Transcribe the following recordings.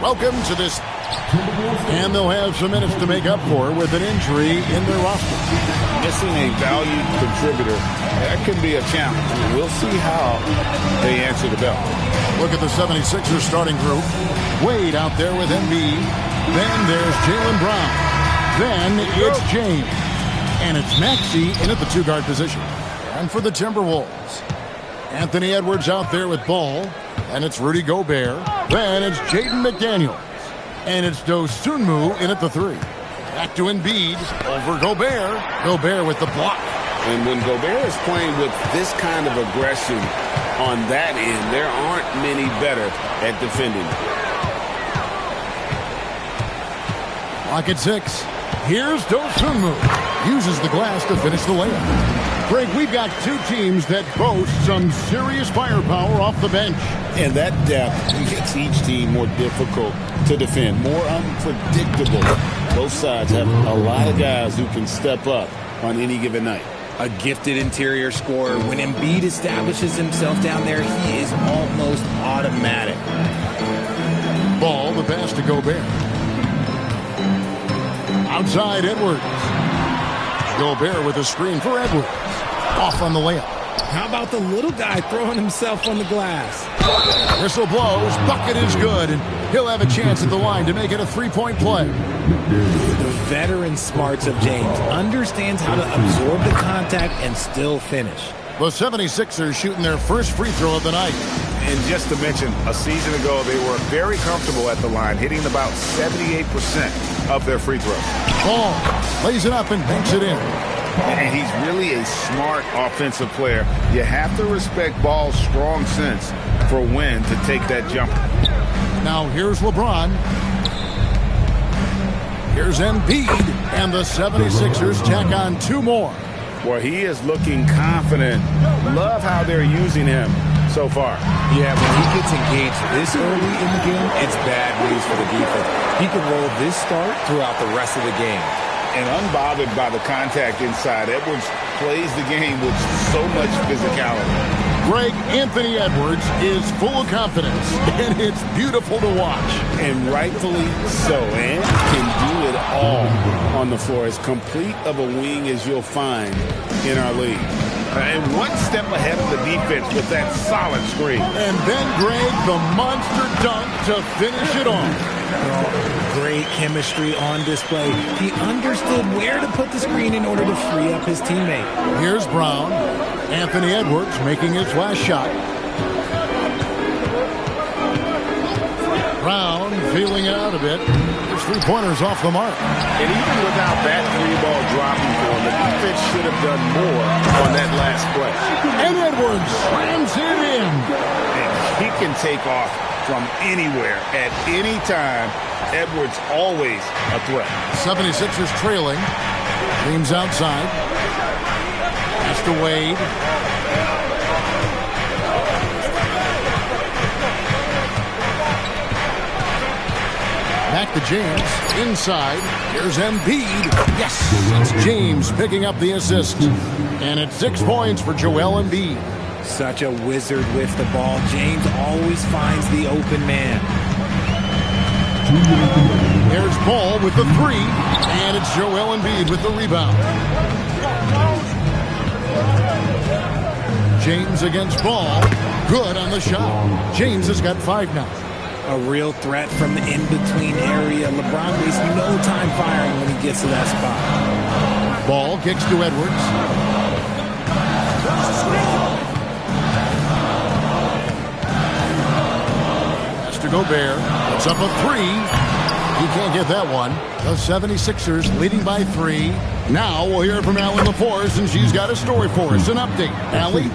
Welcome to this, and they'll have some minutes to make up for with an injury in their roster. Missing a valued contributor, that can be a challenge. We'll see how they answer the bell. Look at the 76ers starting group. Wade out there with Embiid. Then there's Jaylen Brown. Then it's James. And it's Maxey in at the two-guard position. And for the Timberwolves, Anthony Edwards out there with Ball. And it's Rudy Gobert. Then it's Jaden McDaniels. And it's Dosunmu in at the three. Back to Embiid. Over Gobert. Gobert with the block. And when Gobert is playing with this kind of aggression on that end, there aren't many better at defending. Clock at 6. Here's Dosunmu. Uses the glass to finish the layup. Greg, we've got two teams that boast some serious firepower off the bench. And that depth makes each team more difficult to defend, more unpredictable. Both sides have a lot of guys who can step up on any given night. A gifted interior scorer. When Embiid establishes himself down there, he is almost automatic. Ball, the pass to Gobert. Outside Edwards. Gobert with a screen for Edwards. Off on the layup. How about the little guy throwing himself on the glass? Whistle blows. Bucket is good. And he'll have a chance at the line to make it a three-point play. The veteran smarts of James understands how to absorb the contact and still finish. The 76ers shooting their first free throw of the night. And just to mention, a season ago, they were very comfortable at the line, hitting about 78% of their free throws. Ball lays it up and banks it in. And he's really a smart offensive player. You have to respect Ball's strong sense for when to take that jumper. Now here's LeBron. Here's Embiid. And the 76ers tack on two more. Well, he is looking confident. Love how they're using him so far. Yeah, when he gets engaged this early in the game, it's bad news for the defense. He can roll this start throughout the rest of the game. And unbothered by the contact inside, Edwards plays the game with so much physicality. Greg, Anthony Edwards is full of confidence, and it's beautiful to watch. And rightfully so, and can do it all on the floor. As complete of a wing as you'll find in our league. And one step ahead of the defense with that solid screen. And then, Greg, the monster dunk to finish it off. Great chemistry on display. He understood where to put the screen in order to free up his teammate. Here's Brown. Anthony Edwards making his last shot. Brown feeling out a bit. His three-pointers off the mark. And even without that three-ball dropping for him, the defense should have done more on that last play. And Edwards slams it in. And he can take off from anywhere at any time. Edwards always a threat. 76ers trailing. James outside. Pass to Wade. Back to James. Inside. Here's Embiid. Yes! It's James picking up the assist. And it's 6 points for Joel Embiid. Such a wizard with the ball. James always finds the open man. There's Ball with the three. And it's Joel Embiid with the rebound. James against Ball. Good on the shot. James has got 5 now. A real threat from the in-between area. LeBron wastes no time firing when he gets to that spot. Ball kicks to Edwards. Pass to Gobert. It's up a 3. He can't get that one. The 76ers leading by 3. Now we'll hear from Allie LaForce, and she's got a story for us. An update. Allie?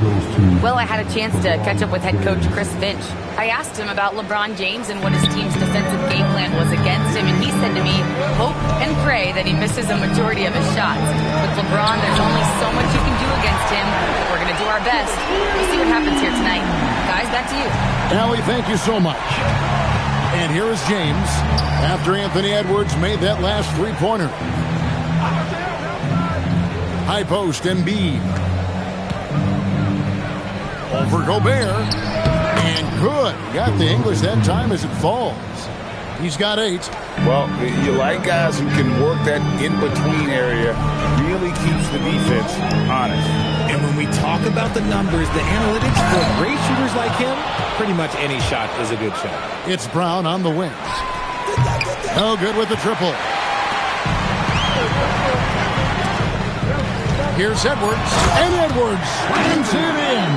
Well, I had a chance to catch up with head coach Chris Finch. I asked him about LeBron James and what his team's defensive game plan was against him, and he said to me, hope and pray that he misses a majority of his shots. With LeBron, there's only so much you can do against him. We're going to do our best. We'll see what happens here tonight. Guys, back to you. Allie, thank you so much. And here is James after Anthony Edwards made that last three-pointer. High post, Embiid. Over Gobert. And good. Got the English that time as it falls. He's got 8. Well, you like guys who can work that in-between area, really keeps the defense honest. And when we talk about the numbers, the analytics for great shooters like him, pretty much any shot is a good shot. It's Brown on the wing. No good with the triple. Here's Edwards. And Edwards slams it in.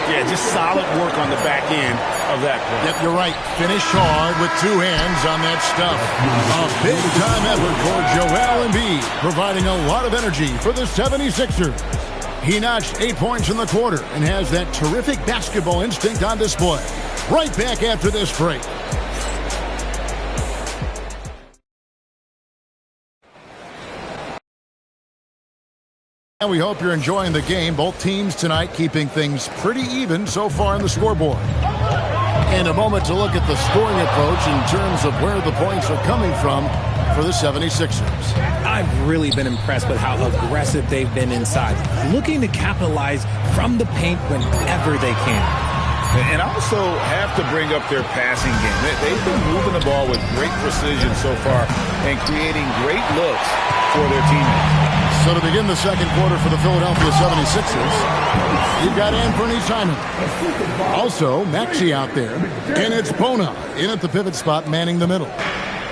Yeah, just solid work on the back end of that play. Yep, you're right. Finish hard with 2 hands on that stuff. A big-time effort for Joel Embiid, providing a lot of energy for the 76ers. He notched 8 points in the quarter and has that terrific basketball instinct on display. Right back after this break. And we hope you're enjoying the game. Both teams tonight keeping things pretty even so far on the scoreboard. And a moment to look at the scoring approach in terms of where the points are coming from for the 76ers. I've really been impressed with how aggressive they've been inside, looking to capitalize from the paint whenever they can. And also have to bring up their passing game. They've been moving the ball with great precision so far and creating great looks for their teammates. So to begin the second quarter for the Philadelphia 76ers, you've got Anthony Simon. Also, Maxey out there. And it's Bona in at the pivot spot, manning the middle.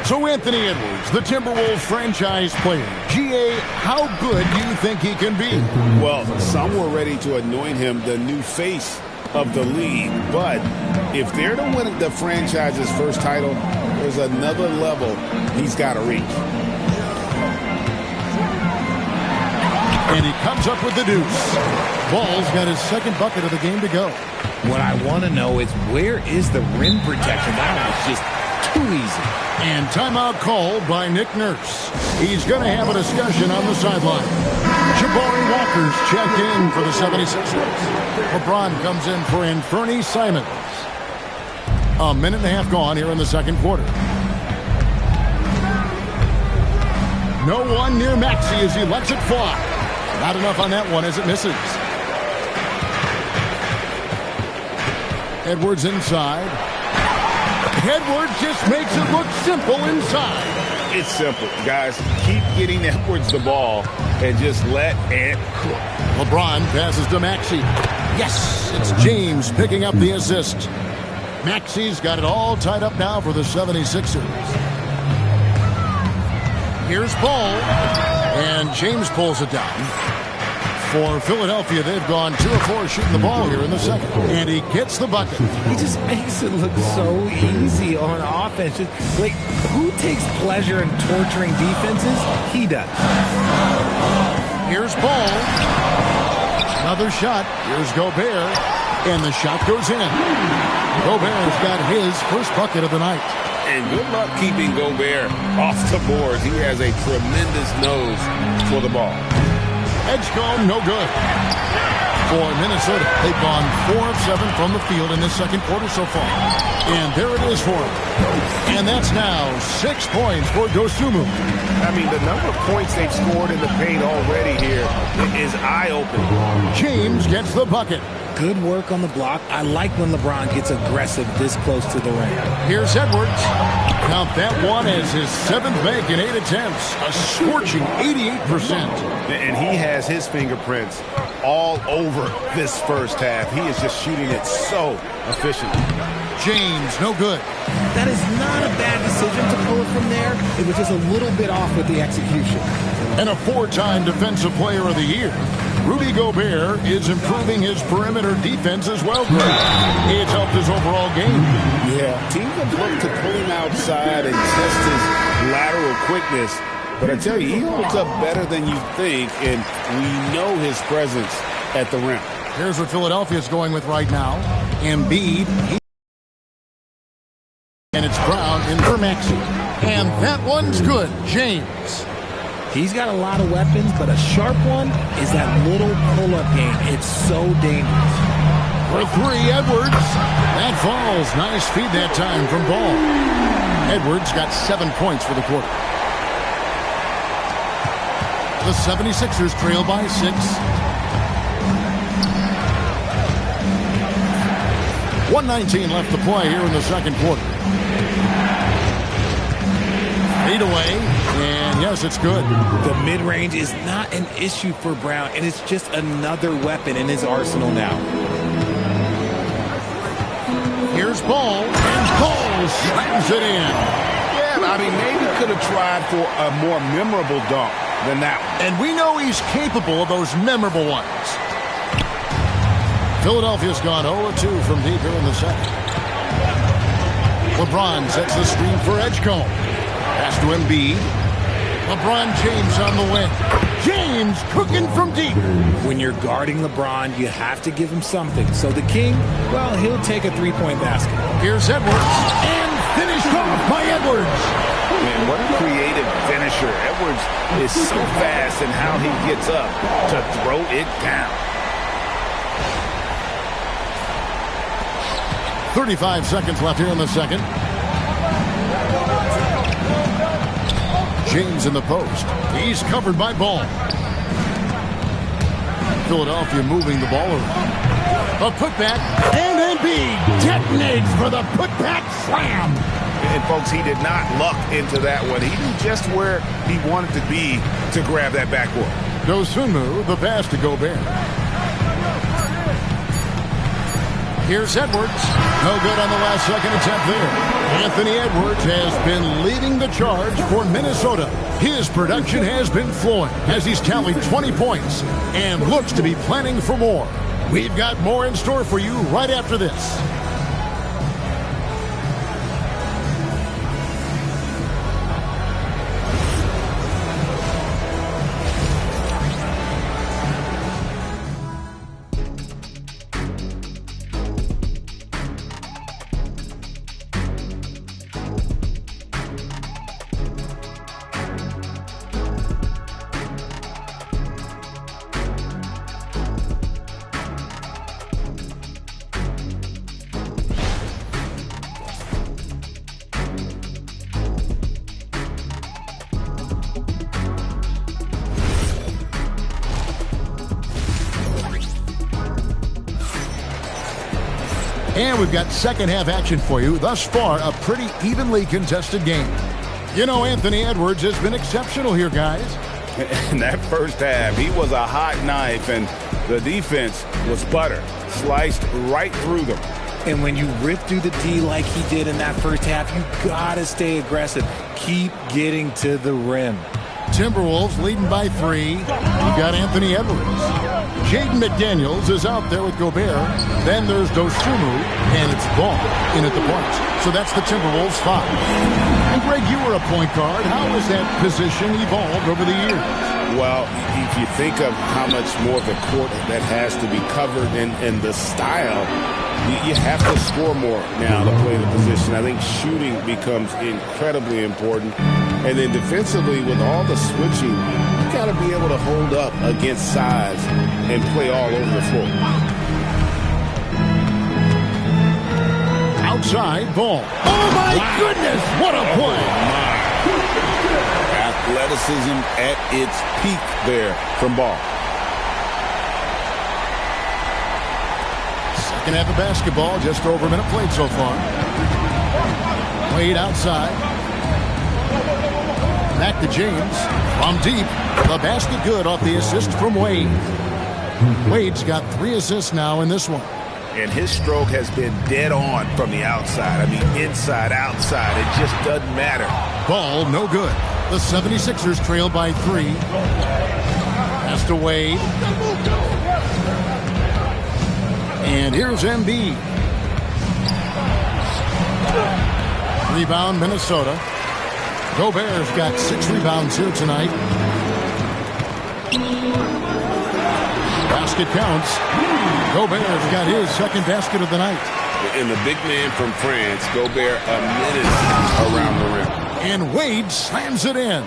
So Anthony Edwards, the Timberwolves franchise player. GA, how good do you think he can be? Well, some were ready to anoint him the new face of the league. But if they're to win the franchise's first title, there's another level he's got to reach. And he comes up with the deuce. Ball's got his second bucket of the game to go. What I want to know is, where is the rim protection? That was just too easy. And timeout called by Nick Nurse. He's going to have a discussion on the sideline. Jabari Walker's checked in for the 76ers. LeBron comes in for Anthony Simons. A minute and a half gone here in the second quarter. No one near Maxey as he lets it fly. Not enough on that one as it misses. Edwards inside. Edwards just makes it look simple inside. It's simple, guys. Keep getting Edwards the ball and just let it cook. LeBron passes to Maxey. Yes, it's James picking up the assist. Maxey's got it all tied up now for the 76ers. Here's Paul. And James pulls it down. For Philadelphia, they've gone 2 of 4 shooting the ball here in the second. And he gets the bucket. He just makes it look so easy on offense. Just, like, who takes pleasure in torturing defenses? He does. Here's Paul. Another shot. Here's Gobert. And the shot goes in. Gobert's got his first bucket of the night. And good luck keeping Gobert off the boards. He has a tremendous nose for the ball. Edgecombe, no good. For Minnesota, they've gone 4 of 7 from the field in this second quarter so far. And there it is for him. And that's now 6 points for Dosunmu. I mean, the number of points they've scored in the paint already here is eye-opening. James gets the bucket. Good work on the block. I like when LeBron gets aggressive this close to the rim. Here's Edwards. Count that one as his 7th make in 8 attempts. A scorching 88%. And he has his fingerprints all over this first half. He is just shooting it so efficiently. James, no good. That is not a bad decision to pull it from there. It was just a little bit off with the execution. And a 4-time Defensive Player of the Year. Rudy Gobert is improving his perimeter defense as well. It's helped his overall game. Yeah, teams have looked to pull him outside and test his lateral quickness. But I tell you, he holds up better than you think, and we know his presence at the rim. Here's what Philadelphia's going with right now. Embiid. And it's Brown in for Maxey. And that one's good. James. He's got a lot of weapons, but a sharp one is that little pull-up game. It's so dangerous. For three, Edwards. That falls. Nice feed that time from Ball. Edwards got 7 points for the quarter. The 76ers trail by 6. 1:19 left to play here in the second quarter. Lead away, and yes, it's good. The mid-range is not an issue for Brown, and it's just another weapon in his arsenal now. Here's Ball, and Ball slams it in. Yeah, I mean, maybe could have tried for a more memorable dunk than that one. And we know he's capable of those memorable ones. Philadelphia's gone 0-2 from deep here in the second. LeBron sets the screen for Edgecombe. Pass to Embiid. LeBron James on the wing. James cooking from deep. When you're guarding LeBron, you have to give him something. So the King, well, he'll take a three-point basket. Here's Edwards. And finished off by Edwards. Man, what a creative finisher. Edwards is so fast in how he gets up to throw it down. 35 seconds left here in the second. James in the post. He's covered by Ball. Philadelphia moving the ball around. A putback, and Embiid detonates for the putback slam. And, folks, he did not luck into that one. He knew just where he wanted to be to grab that backboard. Dosunmu, the pass to Gobert. Here's Edwards. No good on the last second attempt there. Anthony Edwards has been leading the charge for Minnesota. His production has been flowing as he's tallied 20 points and looks to be planning for more. We've got more in store for you right after this. And we've got second half action for you. Thus far, a pretty evenly contested game. You know, Anthony Edwards has been exceptional here, guys. In that first half, he was a hot knife, and the defense was butter. Sliced right through them. And when you rip through the D like he did in that first half, you gotta stay aggressive. Keep getting to the rim. Timberwolves leading by 3. You've got Anthony Edwards. Jaden McDaniels is out there with Gobert. Then there's Dosunmu, and it's Ball in at the point. So that's the Timberwolves 5. And Greg, you were a point guard. How has that position evolved over the years? Well, if you think of how much more of the court that has to be covered and the style, you have to score more now to play the position. I think shooting becomes incredibly important. And then defensively, with all the switching, you got to be able to hold up against size and play all over the floor. Outside Ball. Oh, my goodness. What a play. Athleticism at its peak there from Ball. Second half of basketball, just over a minute played so far. Wade outside. Back to James. From deep. The basket good off the assist from Wade. Wade's got 3 assists now in this one. And his stroke has been dead on from the outside. I mean, inside, outside. It just doesn't matter. Ball, no good. The 76ers trail by 3. Pass to Wade. And here's Embiid. Rebound, Minnesota. Gobert's got 6 rebounds here tonight. Basket counts. Gobert's got his second basket of the night. And the big man from France, Gobert, a menace around the rim. And Wade slams it in.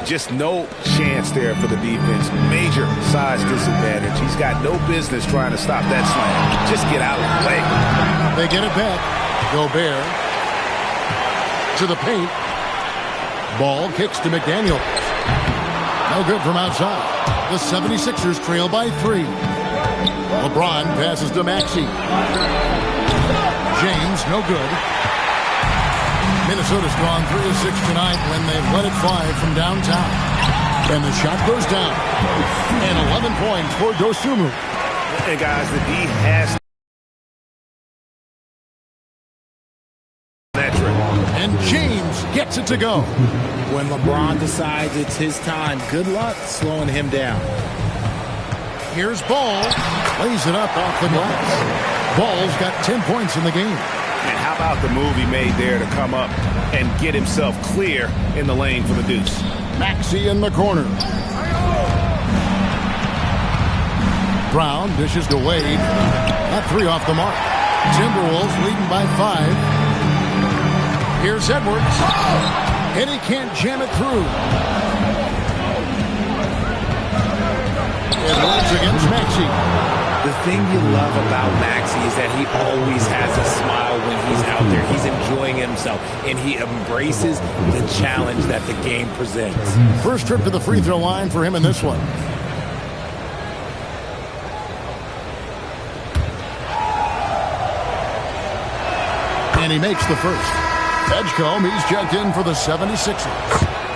Just no chance there for the defense. Major size disadvantage. He's got no business trying to stop that slam. Just get out of the way. They get it back. Gobert to the paint. Ball kicks to McDaniel. No good from outside. The 76ers trail by 3. LeBron passes to Maxey. James, no good. Minnesota's gone 3 of 6 tonight when they've let it fly from downtown. And the shot goes down. And 11 points for Dosunmu. And guys, the D has that trick. And James gets it to go. When LeBron decides it's his time, good luck slowing him down. Here's Ball. Lays it up off the glass. Ball's got 10 points in the game. And how about the move he made there to come up and get himself clear in the lane for the deuce? Maxey in the corner. Brown dishes to Wade. That 3 off the mark. Timberwolves leading by 5. Here's Edwards. And he can't jam it through. Edwards against Maxey. The thing you love about Maxey is that he always has a smile when he's out there. He's enjoying himself, and he embraces the challenge that the game presents. First trip to the free throw line for him in this one. And he makes the first. Edgecombe, he's checked in for the 76ers.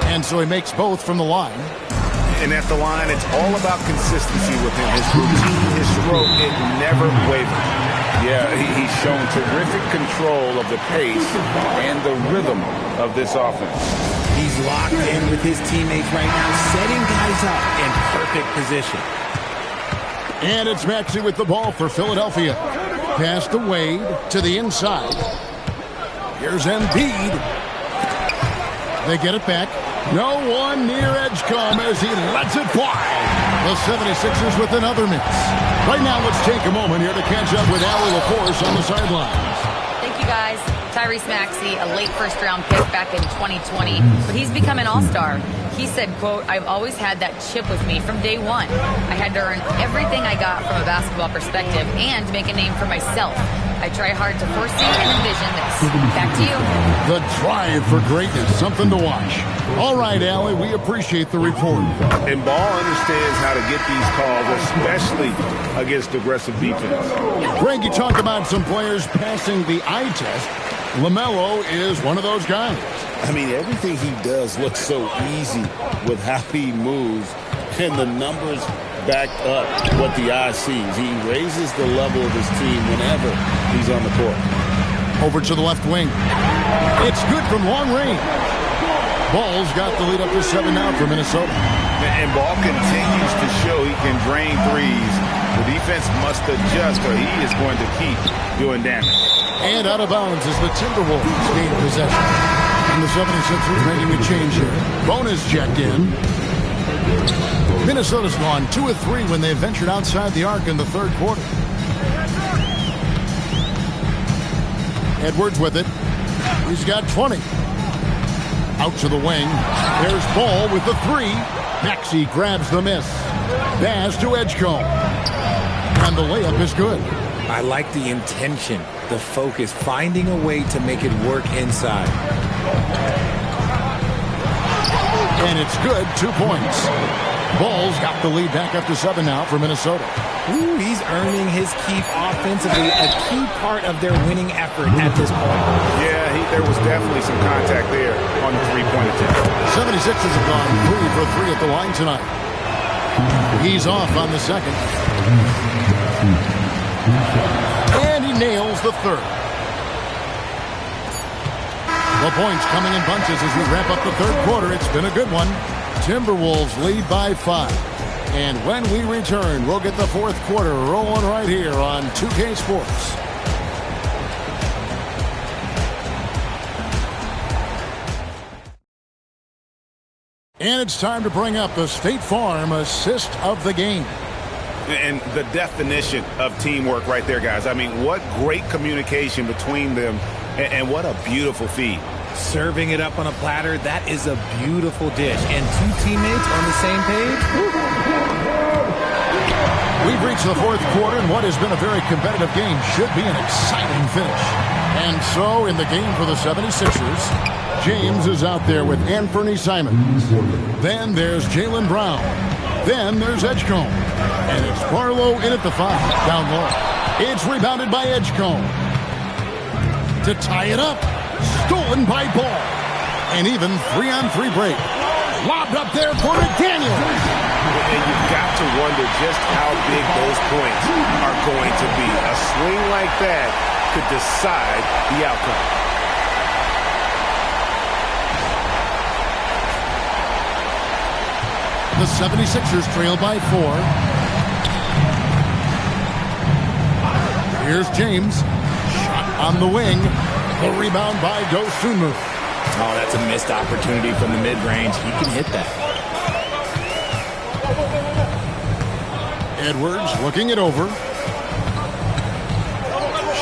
And so he makes both from the line. And at the line, it's all about consistency with him. His routine, his stroke, it never wavers. Yeah, he's shown terrific control of the pace and the rhythm of this offense. He's locked in with his teammates right now, setting guys up in perfect position. And it's Maxey with the ball for Philadelphia. Pass to Wade to the inside. Here's Embiid. They get it back. No one near Edgecombe as he lets it fly. The 76ers with another miss. Right now, let's take a moment here to catch up with Allie LaForce on the sidelines. Thank you, guys. Tyrese Maxey, a late first-round pick back in 2020, but he's become an all-star. He said, quote, "I've always had that chip with me from day one. I had to earn everything I got from a basketball perspective and make a name for myself. I try hard to foresee and envision this." Back to you. The drive for greatness, something to watch. All right, Allie, we appreciate the report. And Ball understands how to get these calls, especially against aggressive defense. Greg, you talked about some players passing the eye test. LaMelo is one of those guys. I mean, everything he does looks so easy with how he moves, and the numbers back up what the eye sees. He raises the level of his team whenever he's on the court. Over to the left wing. It's good from long range. Ball's got the lead up to 7 now for Minnesota. And Ball continues to show he can drain threes. The defense must adjust or he is going to keep doing damage. And out of bounds as the Timberwolves gain possession. And the 76ers making a change here. Bonus checked in. Minnesota's gone 2 of 3 when they ventured outside the arc in the third quarter. Edwards with it. He's got 20. Out to the wing. There's Ball with the 3. Maxey grabs the miss. Pass to Edgecombe. And the layup is good. I like the intention, the focus, finding a way to make it work inside. And it's good, 2 points. Ball's got the lead back up to 7 now for Minnesota. Ooh, he's earning his keep offensively, a key part of their winning effort at this point. Yeah, there was definitely some contact there on the three-point attempt. 76ers have gone 3 for 3 at the line tonight. He's off on the second. And he nails the third. The points coming in bunches as we wrap up the third quarter. It's been a good one. Timberwolves lead by 5. And when we return, we'll get the fourth quarter rolling right here on 2K Sports. And it's time to bring up the State Farm assist of the game. And the definition of teamwork right there, guys. I mean, what great communication between them, and what a beautiful feed. Serving it up on a platter, that is a beautiful dish. And two teammates on the same page. We've reached the fourth quarter, and what has been a very competitive game should be an exciting finish. And so, in the game for the 76ers, James is out there with Anthony Simons. Then there's Jaylen Brown. Then there's Edgecombe. And it's Barlow in at the 5, down low. It's rebounded by Edgecombe. To tie it up. Stolen by Ball. And even 3-on-3 break. Lobbed up there for McDaniel. And you've got to wonder just how big those points are going to be. A swing like that could decide the outcome. The 76ers trail by 4. Here's James. Shot on the wing. The rebound by Dosunmu. Oh, that's a missed opportunity from the mid-range. He can hit that. Edwards looking it over.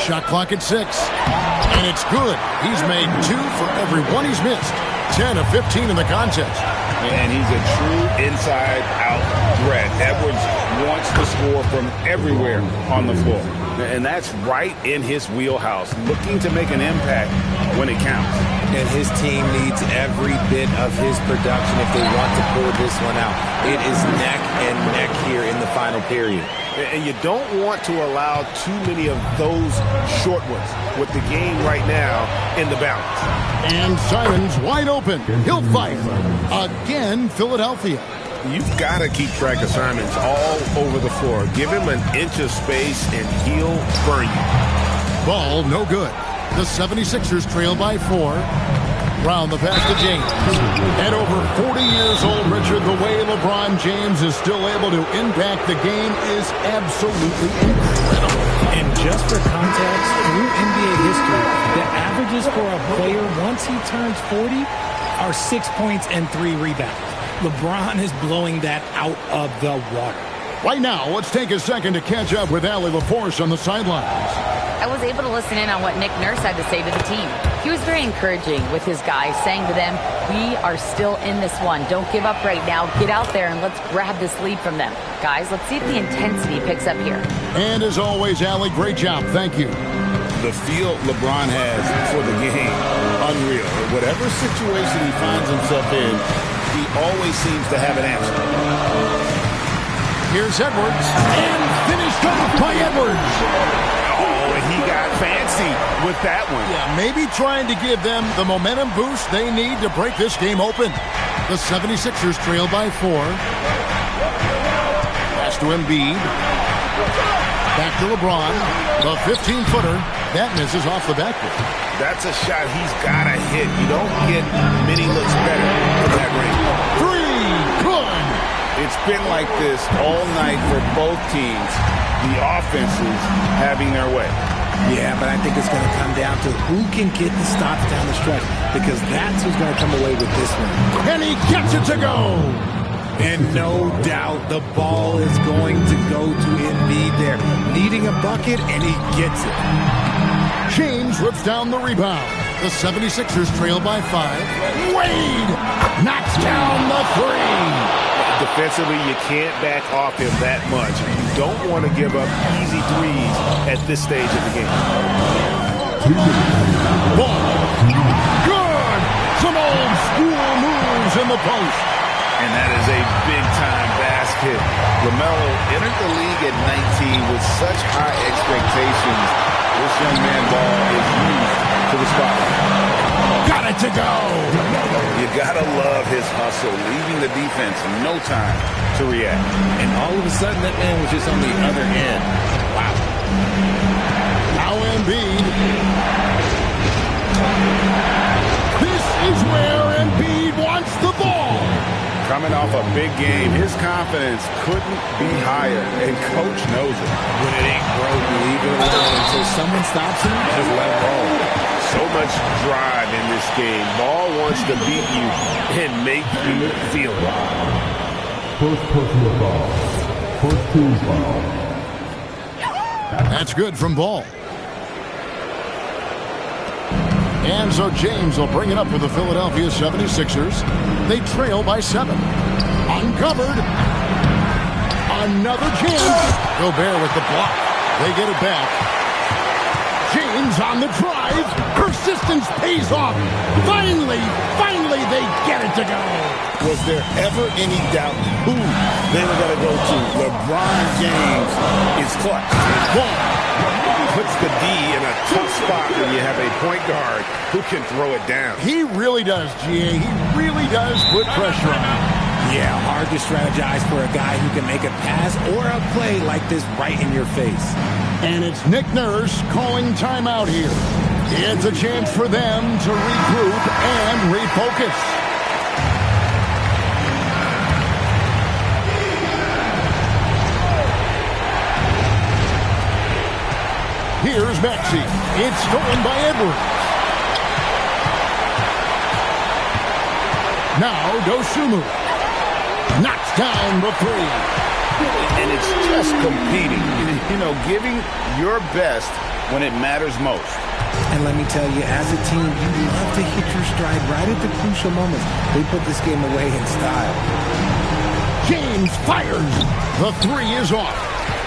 Shot clock at 6. And it's good. He's made 2 for every one he's missed. 10 of 15 in the contest. And he's a true inside-out threat. Edwards wants to score from everywhere on the floor. And that's right in his wheelhouse, looking to make an impact when it counts. And his team needs every bit of his production if they want to pull this one out. It is neck and neck here in the final period. And you don't want to allow too many of those short ones with the game right now in the balance. And Simons wide open. He'll fight. Again, Philadelphia. You've got to keep track of Simons all over the floor. Give him an inch of space and he'll burn you. Ball no good. The 76ers trail by 4. Brown the pass to James. At over 40 years old, Richard, the way LeBron James is still able to impact the game is absolutely incredible. And just for context, through NBA history, the averages for a player once he turns 40 are 6 points and 3 rebounds. LeBron is blowing that out of the water. Right now, let's take a second to catch up with Allie LaForce on the sidelines. I was able to listen in on what Nick Nurse had to say to the team. He was very encouraging with his guys, saying to them, we are still in this one. Don't give up right now. Get out there and let's grab this lead from them. Guys, let's see if the intensity picks up here. And as always, Allie, great job. Thank you. The feel LeBron has for the game, unreal. Whatever situation he finds himself in, he always seems to have an answer. Here's Edwards, and finished off by Edwards. Oh, and he got fancy with that one. Yeah, maybe trying to give them the momentum boost they need to break this game open. The 76ers trail by 4. Pass to Embiid. Back to LeBron. The 15-footer. That misses off the backboard. That's a shot he's got to hit. You don't get many looks better from that ring. 3, good. It's been like this all night for both teams. The offenses having their way. Yeah, but I think it's going to come down to who can get the stops down the stretch, because that's who's going to come away with this one. And he gets it to go. And no doubt the ball is going to go to Embiid there, needing a bucket, and he gets it. James rips down the rebound. The 76ers trail by 5. Wade knocks down the 3. Defensively, you can't back off him that much. You don't want to give up easy threes at this stage of the game. Ball. Good. Some old school moves in the post. And that is a big-time basket. LaMelo entered the league at 19 with such high expectations. This young man Ball is used to the spotlight. Got it to go. You gotta love his hustle, leaving the defense no time to react. And all of a sudden, that man was just on the other end. Wow. Now Embiid. This is where Embiid wants the ball. Coming off a big game, his confidence couldn't be higher, and Coach knows it. When it ain't broke, leave it alone until someone stops him. Just let it roll. So much drive in this game. Ball wants to beat you and make you feel it. First personal foul. First team foul. That's good from Ball. And so James will bring it up for the Philadelphia 76ers. They trail by 7. Uncovered. Another chance. Gobert with the block. They get it back. James on the drive. Persistence pays off. Finally, they get it to go. Was there ever any doubt who they were going to go to? LeBron James is clutch. Puts the D in a tough spot when you have a point guard who can throw it down. He really does, GA. He really does put pressure on him. Yeah, hard to strategize for a guy who can make a pass or a play like this right in your face. And it's Nick Nurse calling timeout here. It's a chance for them to regroup and refocus. Here's Maxey. It's stolen by Edwards. Now Dosunmu. Knocks down the 3. And it's just competing. You know, giving your best when it matters most. And let me tell you, as a team, you love to hit your stride right at the crucial moments. They put this game away in style. James fires. The 3 is off.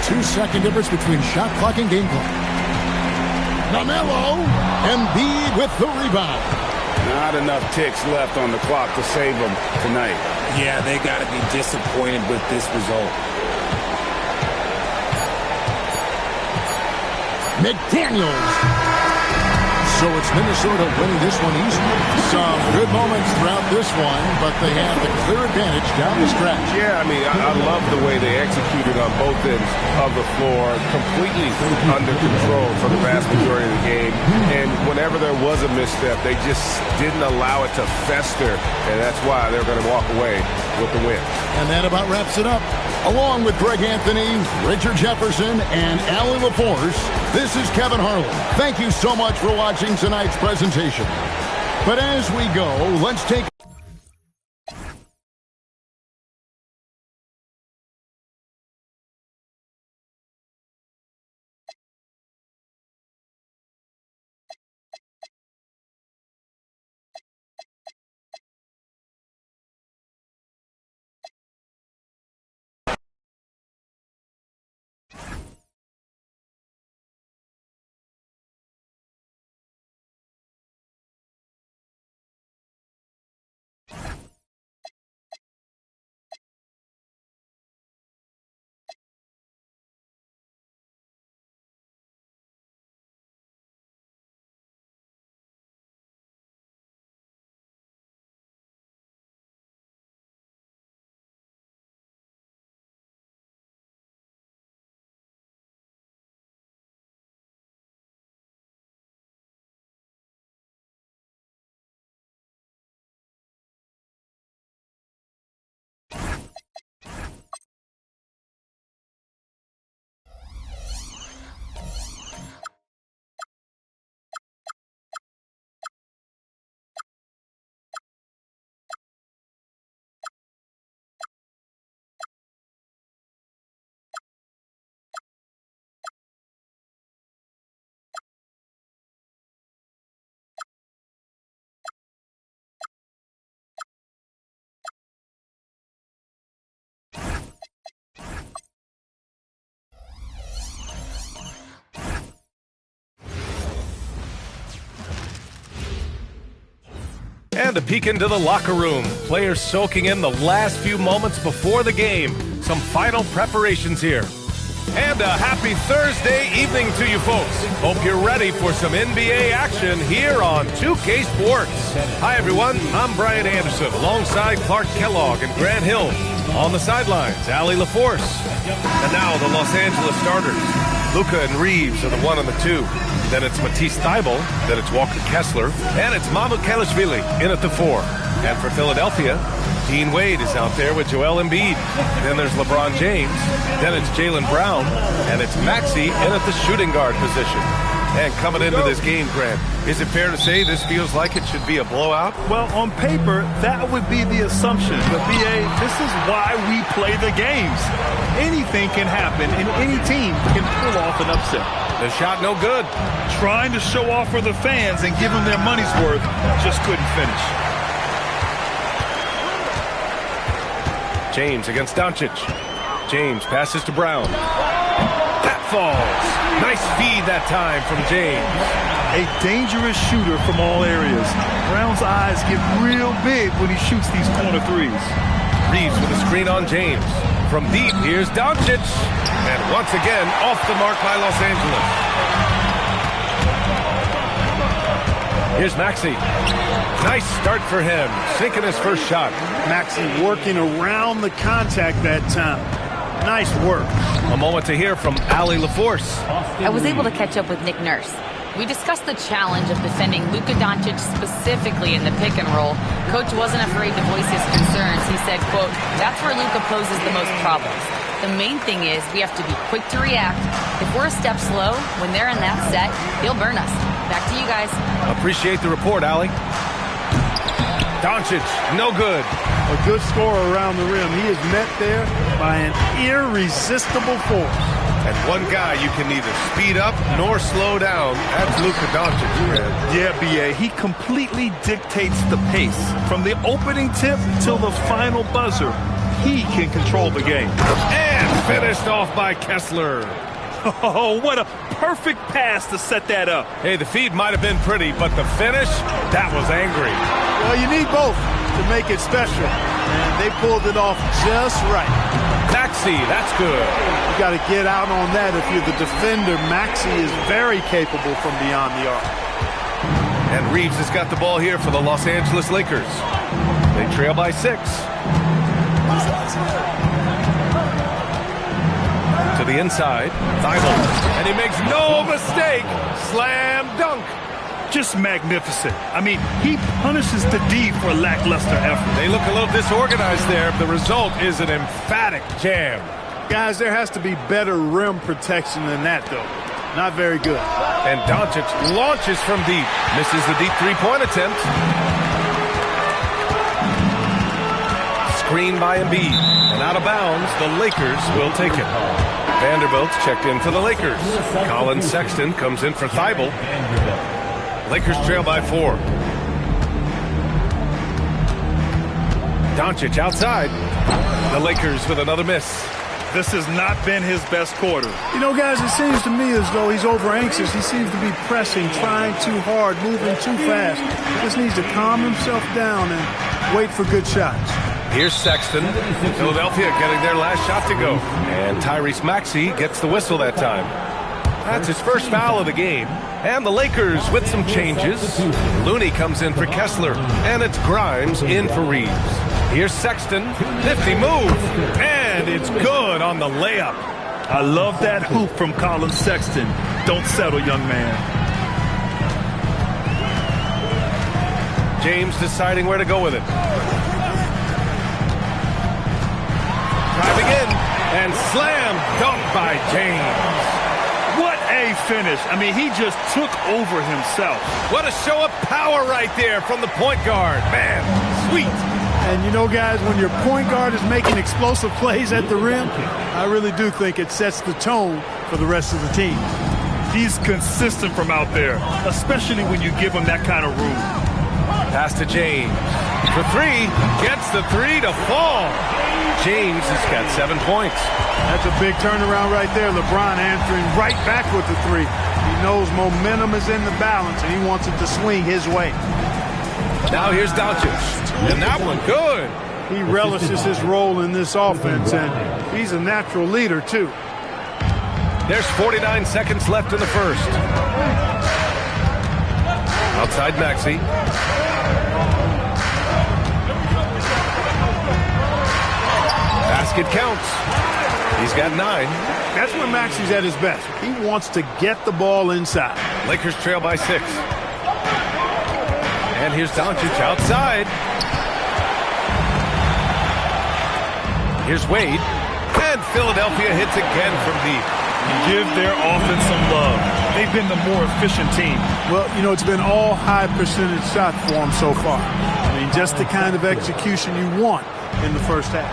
2-second difference between shot clock and game clock. LaMelo. Embiid with the rebound. Not enough ticks left on the clock to save them tonight. Yeah, they got to be disappointed with this result. McDaniels. So it's Minnesota winning this one easily. Some good moments throughout this one, but they have the clear advantage down the stretch. Yeah, I mean, I love the way they executed on both ends of the floor, completely under control for the vast majority of the game. And whenever there was a misstep, they just didn't allow it to fester, and that's why they're going to walk away with the win. And that about wraps it up. Along with Greg Anthony, Richard Jefferson, and Allie LaForce, this is Kevin Harlan. Thank you so much for watching tonight's presentation. But as we go, let's take... And a peek into the locker room. Players soaking in the last few moments before the game. Some final preparations here. And a happy Thursday evening to you folks. Hope you're ready for some NBA action here on 2K Sports. Hi everyone, I'm Brian Anderson alongside Clark Kellogg and Grant Hill. On the sidelines, Allie LaForce. And now the Los Angeles starters. Luka and Reeves are the 1 and the 2. Then it's Matisse Thybulle. Then it's Walker Kessler. And it's Mamukelashvili in at the 4. And for Philadelphia, Dean Wade is out there with Joel Embiid. Then there's LeBron James. Then it's Jaylen Brown. And it's Maxey in at the shooting guard position. And coming into this game, Grant, is it fair to say this feels like it should be a blowout? Well, on paper, that would be the assumption. But, B.A., this is why we play the games. Anything can happen, and any team can pull off an upset. The shot no good. Trying to show off for the fans and give them their money's worth, just couldn't finish. James against Doncic. James passes to Brown. That falls. Nice feed that time from James. A dangerous shooter from all areas. Brown's eyes get real big when he shoots these corner threes. Reeves with a screen on James. From deep, here's Doncic. And once again, off the mark by Los Angeles. Here's Maxey. Nice start for him, sinking his first shot. Maxey working around the contact that time. Nice work. A moment to hear from Allie LaForce. I was able to catch up with Nick Nurse. We discussed the challenge of defending Luka Doncic specifically in the pick and roll. Coach wasn't afraid to voice his concerns. He said, quote, "That's where Luka poses the most problems. The main thing is we have to be quick to react. If we're a step slow, when they're in that set, he'll burn us." Back to you guys. Appreciate the report, Allie. Doncic, no good. A good scorer around the rim. He is met there by an irresistible force. And one guy you can neither speed up nor slow down. That's Luka Doncic, man. Yeah, B.A., he completely dictates the pace. From the opening tip till the final buzzer, he can control the game. And finished off by Kessler. Oh, what a perfect pass to set that up. Hey, the feed might have been pretty, but the finish, that was angry. Well, you need both to make it special. And they pulled it off just right. Maxey, that's good. You got to get out on that if you're the defender. Maxey is very capable from beyond the arc. And Reeves has got the ball here for the Los Angeles Lakers. They trail by 6. To the inside, Thibault, and he makes no mistake. Slam dunk. Just magnificent. I mean, he punishes the D for lackluster effort. They look a little disorganized there. The result is an emphatic jam. Guys, there has to be better rim protection than that, though. Not very good. And Doncic launches from deep. Misses the deep three-point attempt. Screen by Embiid. And out of bounds, the Lakers will take it. Vanderbilt's checked in for the Lakers. Colin Sexton comes in for Thibault. Lakers trail by 4. Doncic outside. The Lakers with another miss. This has not been his best quarter. You know, guys, it seems to me as though he's over-anxious. He seems to be pressing, trying too hard, moving too fast. He just needs to calm himself down and wait for good shots. Here's Sexton. Philadelphia getting their last shot to go. And Tyrese Maxey gets the whistle that time. That's his first foul of the game. And the Lakers with some changes. Looney comes in for Kessler. And it's Grimes in for Reeves. Here's Sexton. Nifty move. And it's good on the layup. I love that hoop from Colin Sexton. Don't settle, young man. James deciding where to go with it. Driving in. And slam dunk by James. What a finish. I mean, he just took over himself. What a show of power right there from the point guard. Man, sweet. And you know, guys, when your point guard is making explosive plays at the rim, I really do think it sets the tone for the rest of the team. He's consistent from out there, especially when you give him that kind of room. Pass to James. For 3, gets the 3 to fall. James has got 7 points. That's a big turnaround right there. LeBron answering right back with the 3. He knows momentum is in the balance, and he wants it to swing his way. Now here's Doncic. And that one, good. He relishes his role in this offense, and he's a natural leader, too. There's 49 seconds left in the first. Outside Maxey. Basket counts. He's got 9. That's when Maxey's at his best. He wants to get the ball inside. Lakers trail by 6. And here's Doncic outside. Here's Wade. And Philadelphia hits again from deep. Give their offense some love. They've been the more efficient team. Well, you know, it's been all high percentage shot for them so far. I mean, just the kind of execution you want in the first half.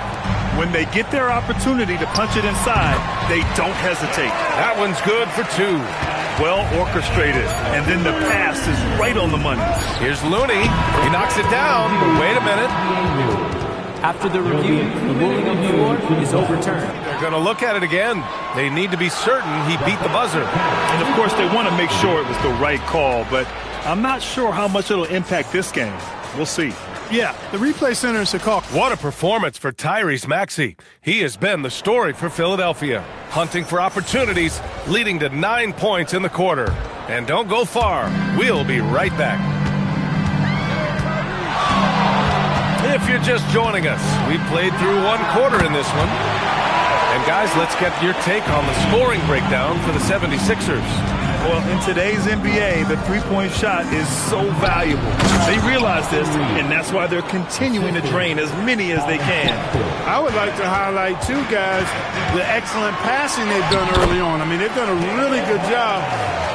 When they get their opportunity to punch it inside, they don't hesitate. That one's good for 2. well orchestrated, and then the pass is right on the money. Here's Looney. He knocks it down. Wait a minute. After the review, the ruling on the floor is overturned. They're going to look at it again. They need to be certain he beat the buzzer. And, of course, they want to make sure it was the right call, but I'm not sure how much it'll impact this game. We'll see. Yeah, the replay center is a call. What a performance for Tyrese Maxey. He has been the story for Philadelphia, hunting for opportunities, leading to 9 points in the quarter. And don't go far. We'll be right back. If you're just joining us, we played through 1 quarter in this one. And guys, let's get your take on the scoring breakdown for the 76ers. Well, in today's NBA, the three-point shot is so valuable. They realize this, and that's why they're continuing to drain as many as they can. I would like to highlight, too, guys, the excellent passing they've done early on. I mean, they've done a really good job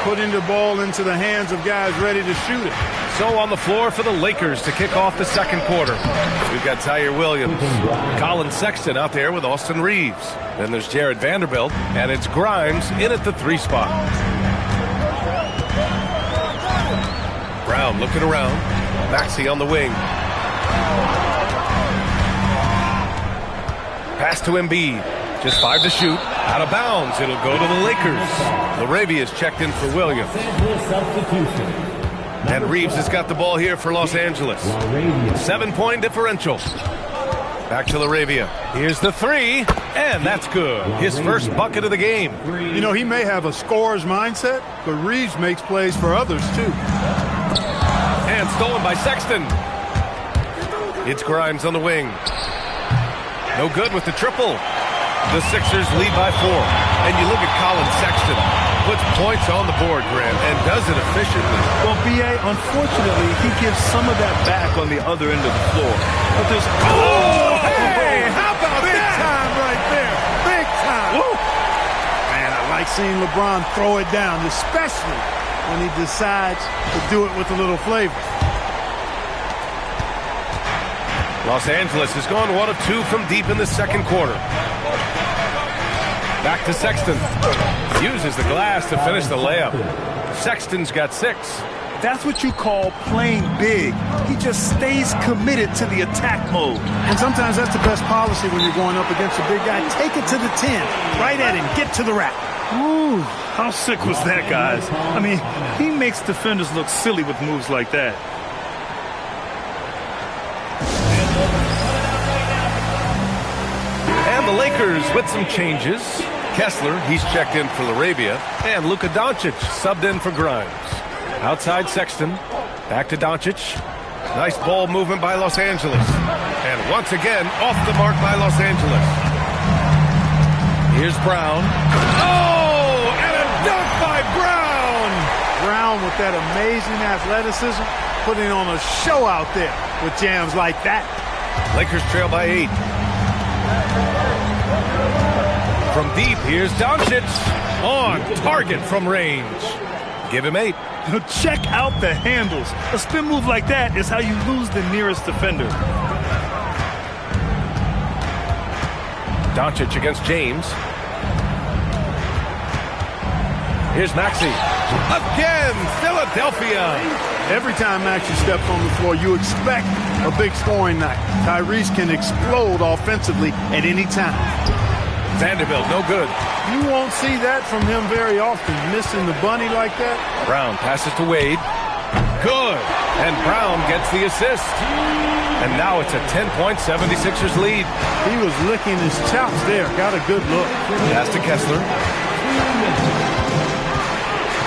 putting the ball into the hands of guys ready to shoot it. So on the floor for the Lakers to kick off the second quarter. We've got Tyre Williams, Colin Sexton out there with Austin Reeves. Then there's Jared Vanderbilt, and it's Grimes in at the 3 spot. Brown looking around. Maxey on the wing. Pass to Embiid. Just 5 to shoot. Out of bounds. It'll go to the Lakers. Laravia's checked in for Williams. And Reeves has got the ball here for Los Angeles. 7-point differential. Back to Laravia. Here's the 3, and that's good. His first bucket of the game. You know, he may have a scorer's mindset, but Reeves makes plays for others, too. And stolen by Sexton. It's Grimes on the wing. No good with the triple. The Sixers lead by 4. And you look at Colin Sexton. Puts points on the board, Grant, and does it efficiently. Well, B.A., unfortunately, he gives some of that back on the other end of the floor. But there's... Oh, hey, how about big that? Big time right there. Big time. Woo. Man, I like seeing LeBron throw it down, especially when he decides to do it with a little flavor. Los Angeles has gone 1 of 2 from deep in the second quarter. Back to Sexton. Uses the glass to finish the layup. Sexton's got 6. That's what you call playing big. He just stays committed to the attack mode. And sometimes that's the best policy when you're going up against a big guy. Take it to the 10. Right at him. Get to the rack. Ooh, how sick was that, guys? I mean, he makes defenders look silly with moves like that. And the Lakers with some changes. Kessler, he's checked in for Laravia. And Luka Doncic subbed in for Grimes. Outside Sexton. Back to Doncic. Nice ball movement by Los Angeles. And once again, off the mark by Los Angeles. Here's Brown. Oh, and a dunk by Brown. Brown with that amazing athleticism, putting on a show out there with jams like that. Lakers trail by 8. From deep, here's Doncic. On target from range. Give him 8. Check out the handles. A spin move like that is how you lose the nearest defender. Doncic against James. Here's Maxey. Again, Philadelphia. Every time Maxey steps on the floor, you expect a big scoring night. Tyrese can explode offensively at any time. Vanderbilt, no good. You won't see that from him very often, missing the bunny like that. Brown passes to Wade. Good. And Brown gets the assist. And now it's a 10-point 76ers lead. He was licking his chops there. Got a good look. Pass to Kessler.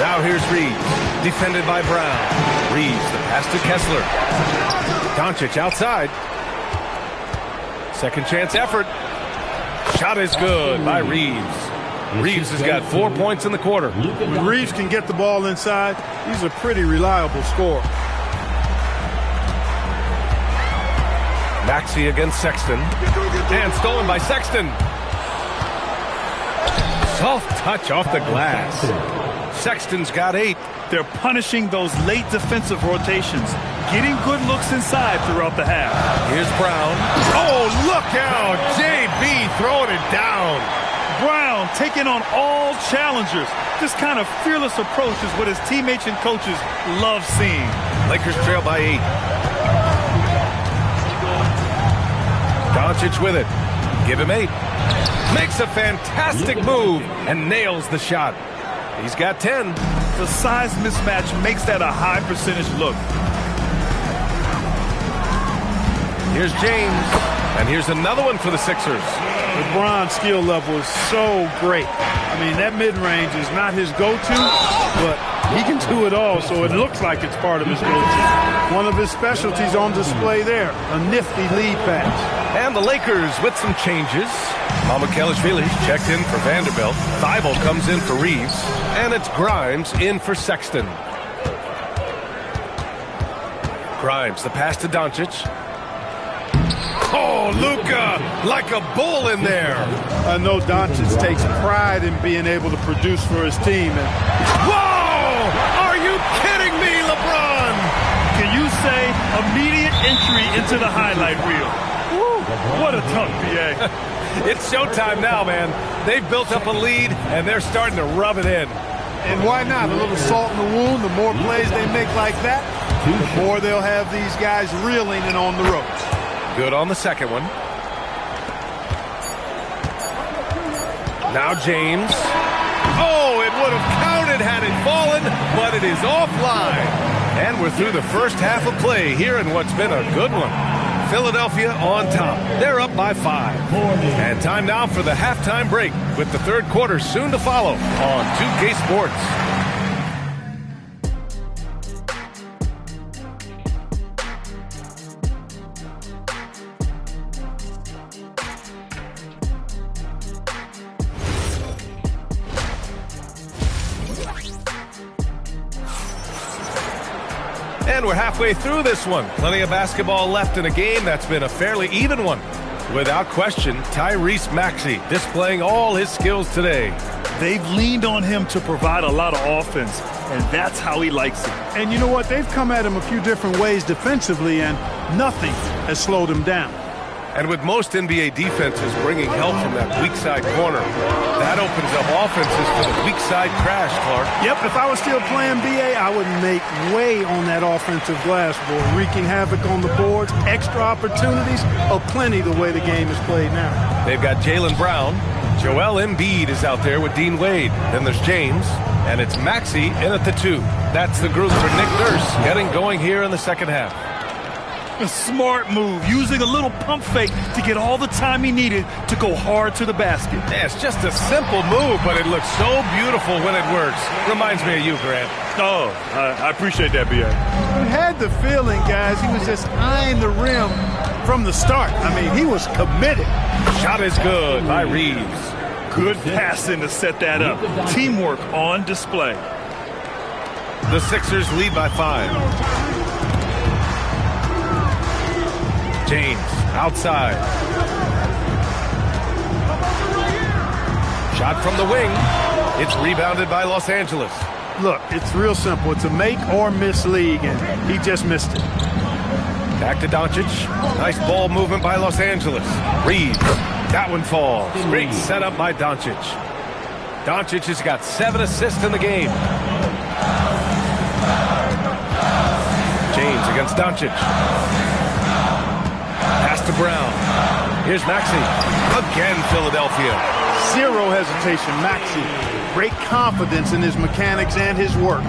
Now here's Reeves. Defended by Brown. Reeves, the pass to Kessler. Doncic outside. Second chance effort. Shot is good by Reeves. Reeves has got 4 points in the quarter. When Reeves can get the ball inside, he's a pretty reliable scorer. Maxey against Sexton. And stolen by Sexton. Soft touch off the glass. Sexton's got 8. They're punishing those late defensive rotations, getting good looks inside throughout the half. Here's Brown. Oh, look out. JB throwing it down. Brown taking on all challengers. This kind of fearless approach is what his teammates and coaches love seeing. Lakers trail by 8. Doncic with it. Give him 8. Makes a fantastic move and nails the shot. He's got 10. The size mismatch makes that a high percentage look. Here's James. And here's another one for the Sixers. LeBron's skill level is so great. I mean, that mid-range is not his go-to, but he can do it all, so it looks like it's part of his go-to. One of his specialties on display there, a nifty lead pass. And the Lakers with some changes. Kelishvili checked in for Vanderbilt. Thibault comes in for Reeves. And it's Grimes in for Sexton. Grimes, the pass to Doncic. Oh, Luka, like a bull in there. I know Doncic takes pride in being able to produce for his team. Whoa! Are you kidding me, LeBron? Can you say immediate entry into the highlight reel? Woo, what a dunk, BA. It's showtime now, man. They've built up a lead, and they're starting to rub it in. And why not? A little salt in the wound. The more plays they make like that, the more they'll have these guys reeling and on the ropes. Good on the second one. Now James. Oh, it would have counted had it fallen, but it is offline. And we're through the first half of play here in what's been a good one. Philadelphia on top. They're up by 5. And time now for the halftime break with the third quarter soon to follow on 2K Sports. And we're halfway through this one. Plenty of basketball left in a game that's been a fairly even one. Without question, Tyrese Maxey displaying all his skills today. They've leaned on him to provide a lot of offense, and that's how he likes it. And you know what? They've come at him a few different ways defensively, and nothing has slowed him down. And with most NBA defenses bringing help from that weak side corner, that opens up offenses for the weak side crash, Clark. Yep, if I was still playing BA, I would make way on that offensive glass board, wreaking havoc on the boards. Extra opportunities aplenty the way the game is played now. They've got Jaylen Brown. Joel Embiid is out there with Dean Wade. Then there's James, and it's Maxey in at the 2. That's the group for Nick Nurse getting going here in the second half. A smart move, using a little pump fake to get all the time he needed to go hard to the basket. Yeah, it's just a simple move, but it looks so beautiful when it works. Reminds me of you, Grant. Oh, I appreciate that, B.A. You had the feeling, guys, he was just eyeing the rim from the start. I mean, he was committed. Shot is good by Reeves. Good passing to set that up. Teamwork on display. The Sixers lead by 5. James, outside. Shot from the wing. It's rebounded by Los Angeles. Look, it's real simple. It's a make or miss league, and he just missed it. Back to Doncic. Nice ball movement by Los Angeles. Reeves. That one falls. Great setup by Doncic. Doncic has got 7 assists in the game. James against Doncic. Pass to Brown. Here's Maxey. Again, Philadelphia. Zero hesitation, Maxey. Great confidence in his mechanics and his work.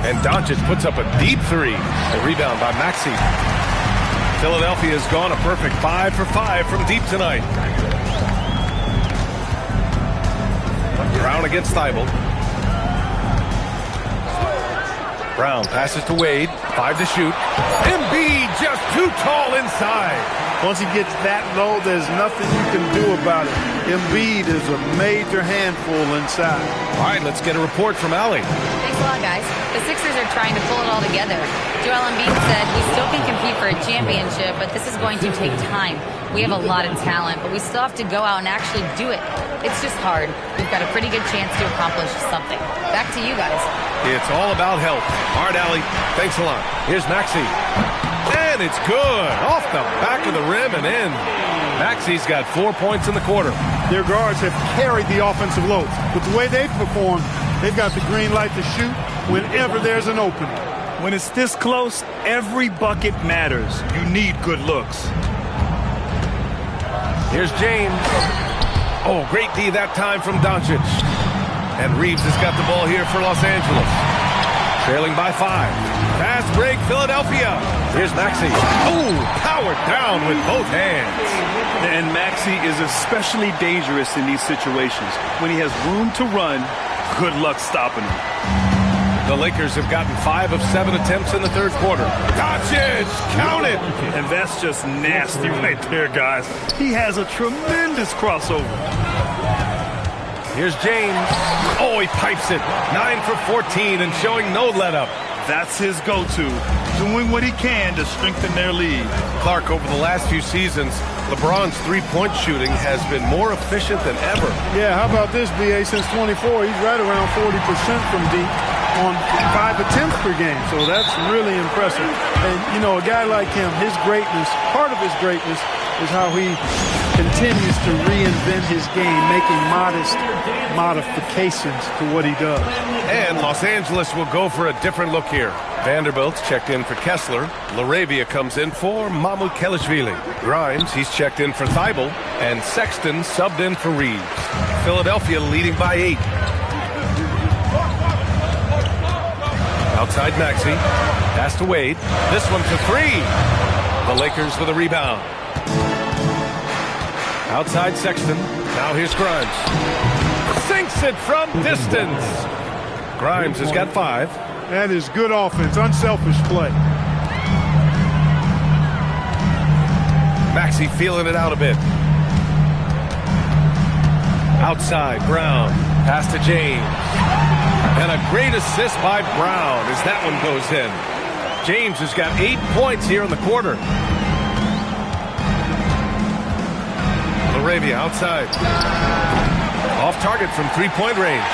And Doncic puts up a deep 3. A rebound by Maxey. Philadelphia has gone a perfect 5 for 5 from deep tonight. Brown against Thibault. Brown passes to Wade. 5 to shoot. Embiid just too tall inside. Once he gets that low, there's nothing you can do about it. Embiid is a major handful inside. All right, let's get a report from Allie. Thanks a lot, guys. The Sixers are trying to pull it all together. Joel Embiid said we still can compete for a championship, but this is going to take time. We have a lot of talent, but we still have to go out and actually do it. It's just hard. We've got a pretty good chance to accomplish something. Back to you guys. It's all about health. All right, Allie. Thanks a lot. Here's Maxey. And it's good. Off the back of the rim and in. Maxi's got 4 points in the quarter. Their guards have carried the offensive load. With the way they've performed, they've got the green light to shoot whenever there's an opening. When it's this close, every bucket matters. You need good looks. Here's James. Oh, great D that time from Doncic. And Reeves has got the ball here for Los Angeles. Trailing by 5. Fast break, Philadelphia. Here's Maxey. Oh, powered down with both hands. And Maxey is especially dangerous in these situations. When he has room to run, good luck stopping him. The Lakers have gotten 5 of 7 attempts in the third quarter. Doncic, count it! And that's just nasty right there, guys. He has a tremendous crossover. Here's James. Oh, he pipes it. 9 for 14 and showing no let-up. That's his go-to, doing what he can to strengthen their lead. Clark, over the last few seasons, LeBron's three-point shooting has been more efficient than ever. Yeah, how about this, BA? Since 24, he's right around 40% from deep on 5 attempts per game. So that's really impressive. And, you know, a guy like him, his greatness, part of his greatness is how he continues to reinvent his game, making modest modifications to what he does. And Los Angeles will go for a different look here. Vanderbilt's checked in for Kessler. Laravia comes in for Mamukelashvili. Grimes, he's checked in for Thibault. And Sexton subbed in for Reeves. Philadelphia leading by 8. Outside Maxey. Pass to Wade. This one for 3. The Lakers with a rebound. Outside Sexton. Now here's Grimes. Sinks it from distance. Grimes has got 5. That is good offense, unselfish play. Maxey feeling it out a bit. Outside, Brown. Pass to James. And a great assist by Brown as that one goes in. James has got 8 points here in the quarter. Laravia outside. Off target from three-point range.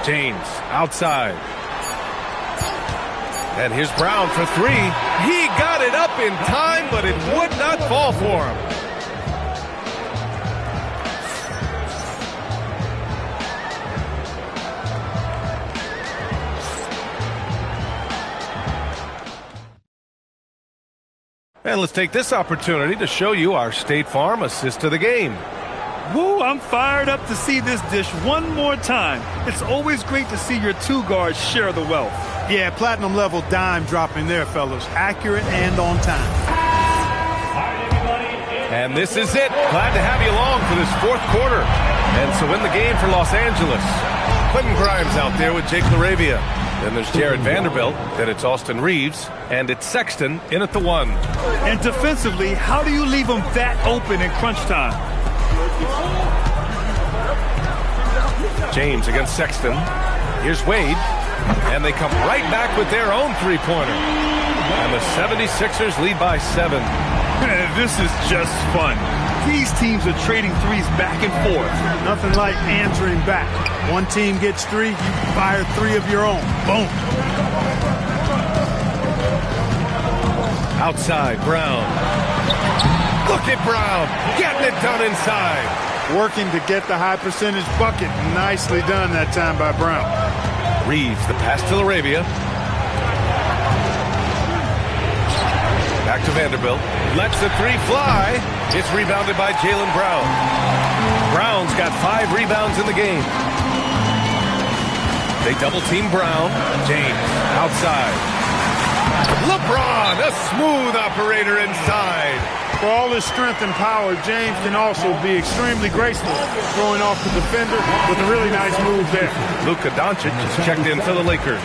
James outside. And here's Brown for 3. He got it up in time, but it would not fall for him. And let's take this opportunity to show you our State Farm assist to the game. Woo, I'm fired up to see this dish one more time. It's always great to see your two guards share the wealth. Yeah, platinum level dime dropping there, fellas. Accurate and on time. And this is it. Glad to have you along for this fourth quarter. And so in the game for Los Angeles, Quentin Grimes out there with Jake Laravia. Then there's Jared Vanderbilt. Then it's Austin Reeves. And it's Sexton in at the 1. And defensively, how do you leave them that open in crunch time? James against Sexton. Here's Wade. And they come right back with their own three-pointer. And the 76ers lead by 7. This is just fun. These teams are trading threes back and forth. Nothing like answering back. One team gets 3, you fire 3 of your own. Boom. Outside, Brown. Look at Brown getting it done inside. Working to get the high percentage bucket. Nicely done that time by Brown. Reeves, the pass to Laravia. Back to Vanderbilt. Lets the 3 fly. It's rebounded by Jaylen Brown. Brown's got 5 rebounds in the game. They double team Brown. James outside. LeBron, a smooth operator inside. For all his strength and power, James can also be extremely graceful, throwing off the defender with a really nice move there. Luka Doncic is checked in for the Lakers.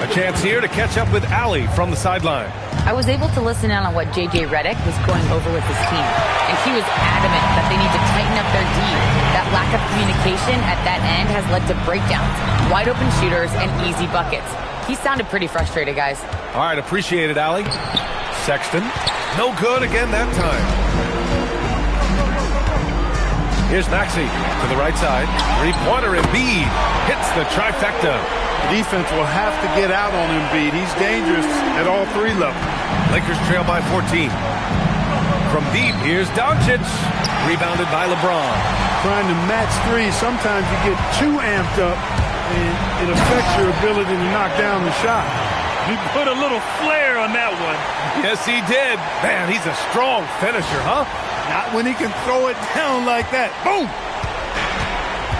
A chance here to catch up with Allie from the sideline. I was able to listen in on what J.J. Redick was going over with his team, and he was adamant that they need to tighten up their D. That lack of communication at that end has led to breakdowns, wide open shooters, and easy buckets. He sounded pretty frustrated, guys. All right, appreciate it, Allie. Sexton, no good again that time. Here's Maxey to the right side. Three-pointer Embiid hits the trifecta. Defense will have to get out on Embiid. He's dangerous at all three levels. Lakers trail by 14. From deep, here's Doncic. Rebounded by LeBron. Trying to match three, sometimes you get too amped up, and it affects your ability to knock down the shot. He put a little flair on that one. Yes, he did. Man, he's a strong finisher, huh? Not when he can throw it down like that. Boom!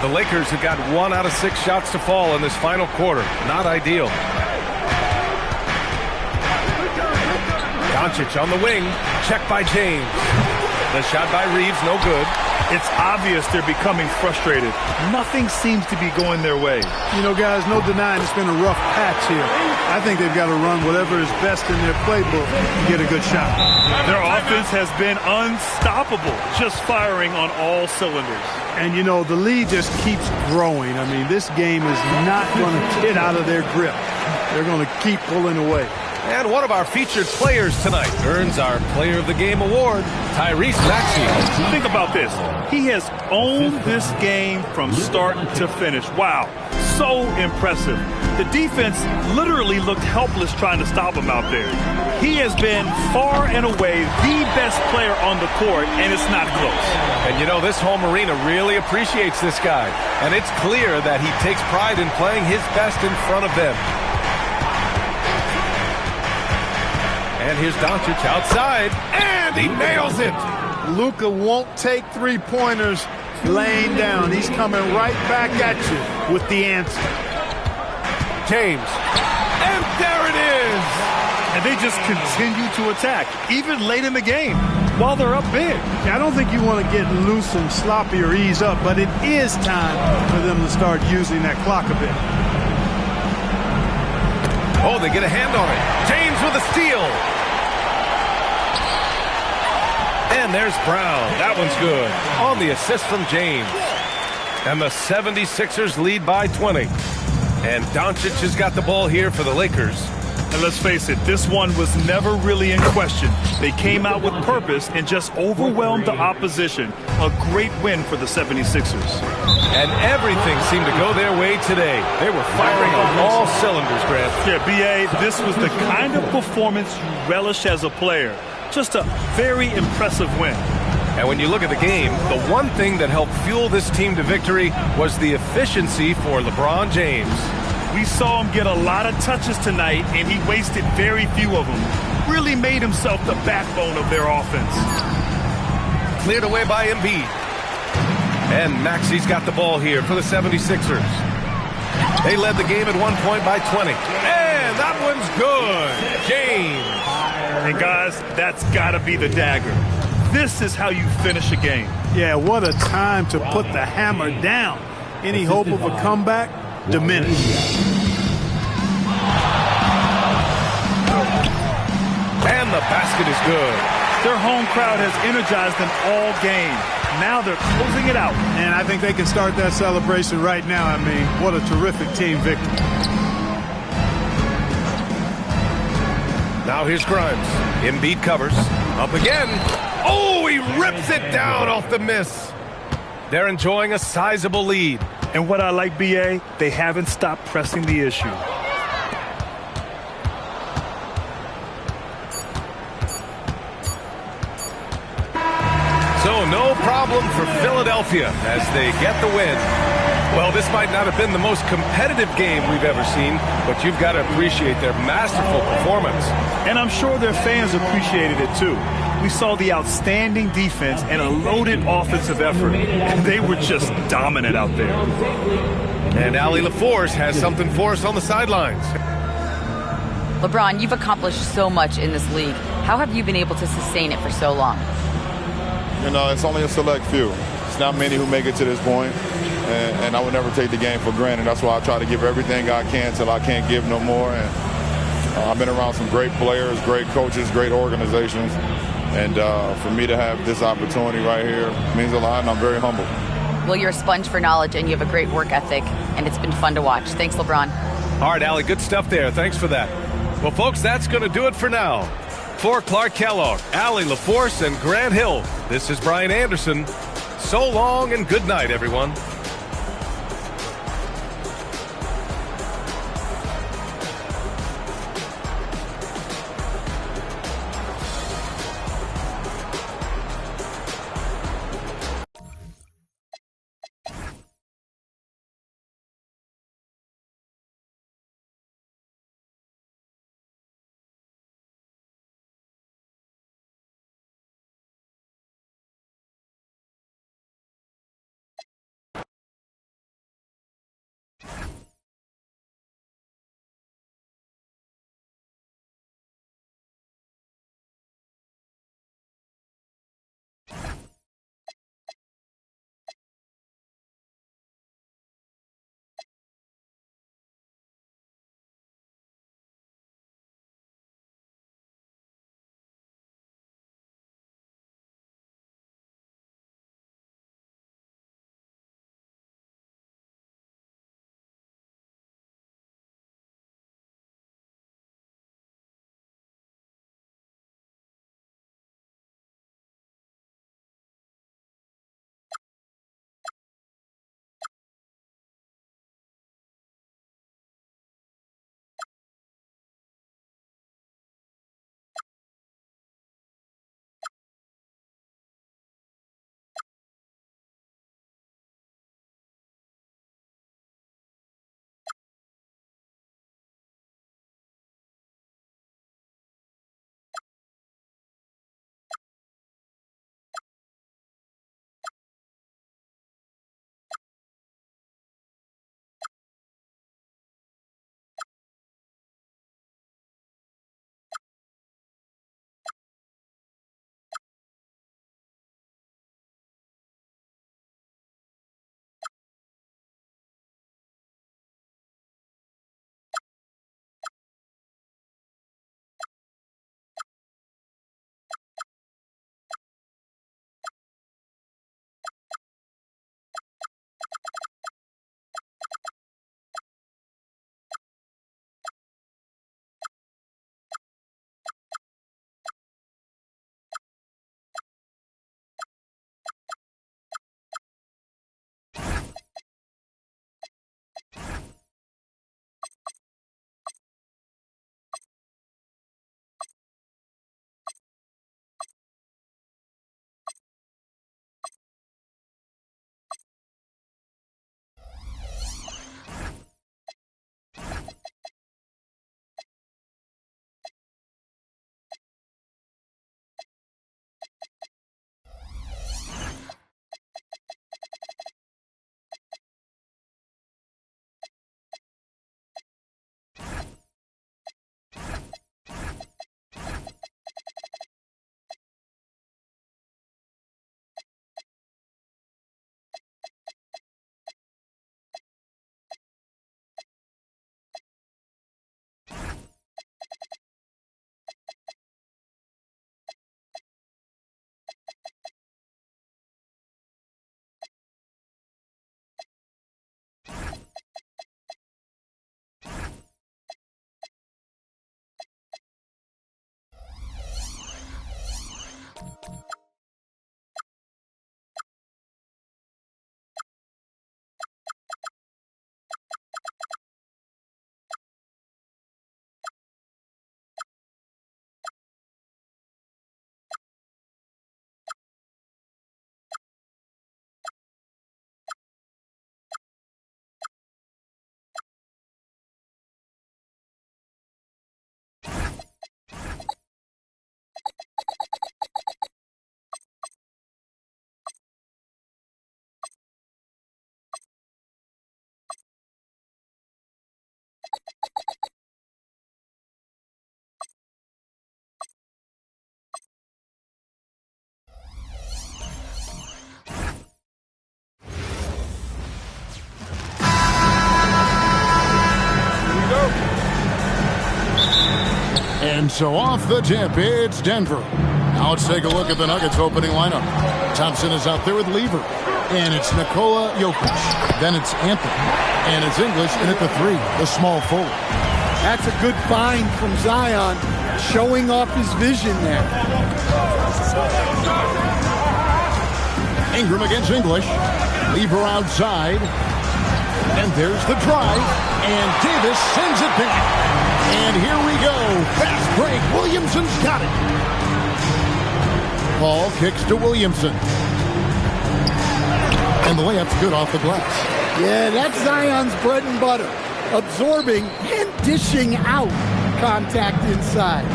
The Lakers have got 1 out of 6 shots to fall in this final quarter. Not ideal. Doncic on the wing. Check by James. The shot by Reeves, no good. It's obvious they're becoming frustrated. Nothing seems to be going their way. You know, guys, no denying it's been a rough patch here. I think they've got to run whatever is best in their playbook to get a good shot. Their offense has been unstoppable, just firing on all cylinders. And, you know, the lead just keeps growing. I mean, this game is not going to get out of their grip. They're going to keep pulling away. And one of our featured players tonight earns our Player of the Game award, Tyrese Maxey. Think about this. He has owned this game from start to finish. Wow, so impressive. The defense literally looked helpless trying to stop him out there. He has been far and away the best player on the court, and it's not close. And you know, this home arena really appreciates this guy. And it's clear that he takes pride in playing his best in front of them. And here's Doncic outside, and he nails it. Luka won't take three-pointers laying down. He's coming right back at you with the answer. James, and there it is. And they just continue to attack, even late in the game, while they're up big. I don't think you want to get loose and sloppy or ease up, but it is time for them to start using that clock a bit. Oh, they get a hand on it. James with a steal. And there's Brown. That one's good. On the assist from James. And the 76ers lead by 20. And Doncic has got the ball here for the Lakers. And let's face it, this one was never really in question. They came out with purpose and just overwhelmed the opposition. A great win for the 76ers. And everything seemed to go their way today. They were firing on all cylinders, Grant. Yeah, B.A., this was the kind of performance you relish as a player. Just a very impressive win. And when you look at the game, the one thing that helped fuel this team to victory was the efficiency for LeBron James. We saw him get a lot of touches tonight, and he wasted very few of them. Really made himself the backbone of their offense. Cleared away by Embiid. And Maxey's got the ball here for the 76ers. They led the game at one point by 20. And that one's good. James. And guys, that's got to be the dagger. This is how you finish a game. Yeah, what a time to put the hammer down. Any hope of a comeback? Diminished. And the basket is good. Their home crowd has energized them all game. Now they're closing it out. And I think they can start that celebration right now. I mean, what a terrific team victory. Now here's Grimes. Embiid covers. Up again. Oh, he rips it down off the miss. They're enjoying a sizable lead. And what I like, B.A., they haven't stopped pressing the issue. So no problem for Philadelphia as they get the win. Well, this might not have been the most competitive game we've ever seen, but you've got to appreciate their masterful performance. And I'm sure their fans appreciated it too. We saw the outstanding defense and a loaded offensive effort. They were just dominant out there. And Allie LaForce has something for us on the sidelines. LeBron, you've accomplished so much in this league. How have you been able to sustain it for so long? You know, it's only a select few. It's not many who make it to this point. And I would never take the game for granted. That's why I try to give everything I can till I can't give no more. And I've been around some great players, great coaches, great organizations. And for me to have this opportunity right here means a lot, and I'm very humbled. Well, you're a sponge for knowledge, and you have a great work ethic, and it's been fun to watch. Thanks, LeBron. All right, Allie, good stuff there. Thanks for that. Well, folks, that's going to do it for now. For Clark Kellogg, Allie LaForce, and Grant Hill, this is Brian Anderson. So long and good night, everyone. And so off the tip, it's Denver. Now let's take a look at the Nuggets opening lineup. Thompson is out there with Lever. And it's Nikola Jokic. Then it's Anthony. And it's English in at the 3, the small forward. That's a good find from Zion, showing off his vision there. Ingram against English. Lever outside. And there's the drive. And Davis sends it back. And here we go. Fast break. Williamson's got it. Paul kicks to Williamson. And the layup's good off the glass. Yeah, that's Zion's bread and butter. Absorbing and dishing out contact inside.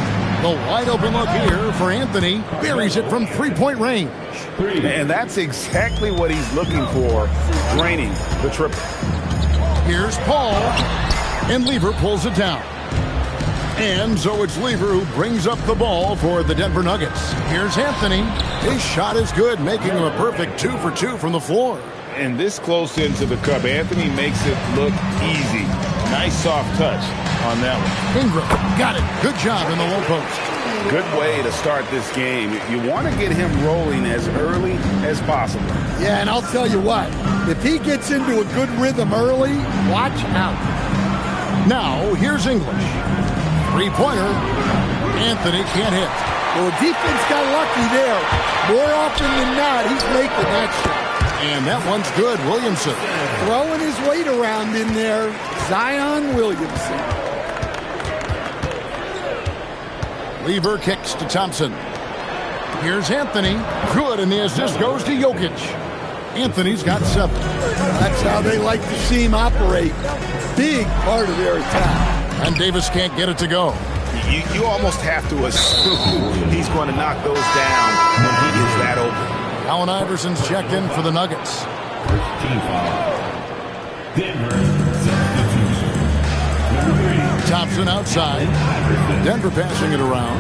The wide open look here for Anthony. Buries it from three-point range. And that's exactly what he's looking for, draining the triple. Here's Paul. And Lever pulls it down. And so it's Lever who brings up the ball for the Denver Nuggets. Here's Anthony. His shot is good, making him a perfect 2 for 2 from the floor. And this close into the cup, Anthony makes it look easy. Nice soft touch on that one. Ingram got it. Good job in the low post. Good way to start this game. You want to get him rolling as early as possible. Yeah, and I'll tell you what. If he gets into a good rhythm early, watch out. Now, here's English. Three-pointer. Anthony can't hit. Well, the defense got lucky there. More often than not, he's making that shot. And that one's good. Williamson. Throwing his weight around in there. Zion Williamson. Lever kicks to Thompson. Here's Anthony. Good, and the assist goes to Jokic. Anthony's got 7. That's how they like to see him operate. Big part of their attack. And Davis can't get it to go. You almost have to assume he's going to knock those down when he is that open. Allen Iverson's checked in for the Nuggets. Team foul. Denver substitution. Thompson outside. Denver passing it around.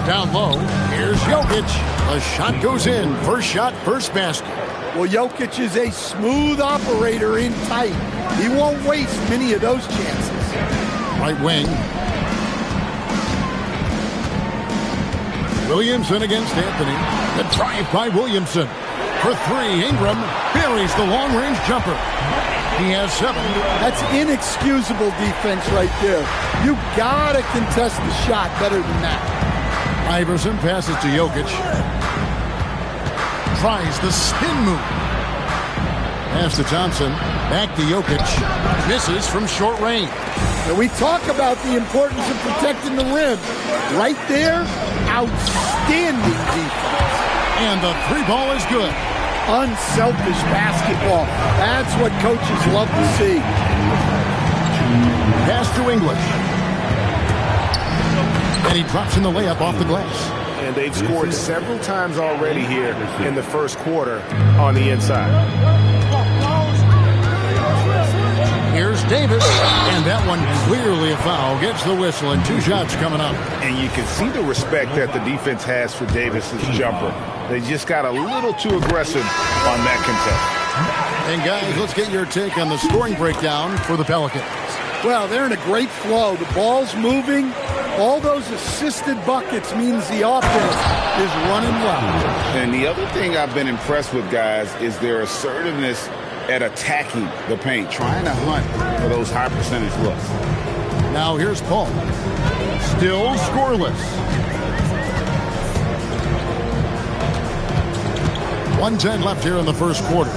Down low. Here's Jokic. The shot goes in. First shot, first basket. Well, Jokic is a smooth operator in tight. He won't waste many of those chances. Right wing. Williamson against Anthony. The drive by Williamson. For 3, Ingram buries the long-range jumper. He has 7. That's inexcusable defense right there. You gotta contest the shot better than that. Iverson passes to Jokic. Tries the spin move. Pass to Thompson. Back to Jokic. Misses from short range. And we talk about the importance of protecting the rim. Right there, outstanding defense. And the three ball is good. Unselfish basketball. That's what coaches love to see. Pass to English. And he drops in the layup off the glass. And they've scored several times already here in the first quarter on the inside. Here's Davis, and that one clearly a foul. Gets the whistle, and 2 shots coming up. And you can see the respect that the defense has for Davis's jumper. They just got a little too aggressive on that contest. And guys, let's get your take on the scoring breakdown for the Pelicans. Well, they're in a great flow. The ball's moving. All those assisted buckets means the offense is running well. And the other thing I've been impressed with, guys, is their assertiveness at attacking the paint, trying to hunt for those high percentage looks. Now here's Paul. Still scoreless. 1:10 left here in the first quarter.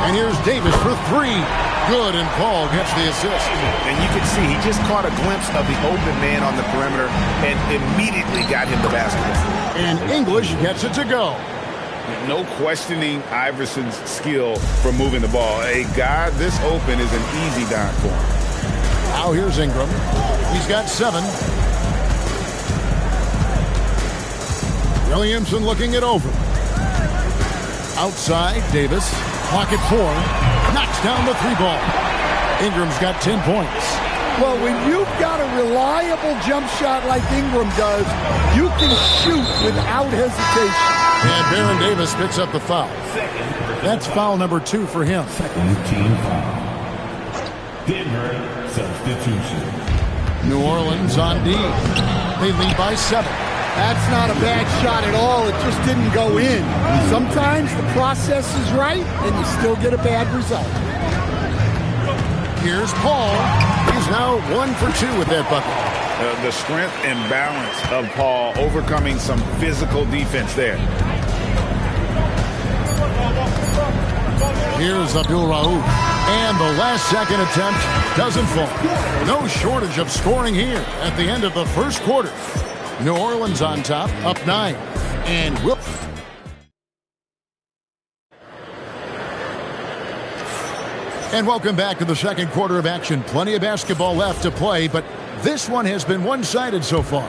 And here's Davis for 3. Good, and Paul gets the assist. And you can see he just caught a glimpse of the open man on the perimeter and immediately got him the basketball. And English gets it to go. No questioning Iverson's skill for moving the ball. A guy this open is an easy dime for him. Now here's Ingram. He's got 7. Williamson looking it over. Outside, Davis. Pocket 4. Knocks down the 3 ball. Ingram's got 10 points. Well, when you've got a reliable jump shot like Ingram does, you can shoot without hesitation. And Baron Davis picks up the foul. That's foul number 2 for him. Second team foul. Denver substitution. New Orleans on D. They lead by 7. That's not a bad shot at all. It just didn't go in. Sometimes the process is right, and you still get a bad result. Here's Paul. He's now 1 for 2 with that bucket. The strength and balance of Paul overcoming some physical defense there. Here's Abdul Rauf. And the last second attempt doesn't fall. No shortage of scoring here at the end of the first quarter. New Orleans on top, up 9. And whoop. And welcome back to the second quarter of action. Plenty of basketball left to play, but this one has been one-sided so far.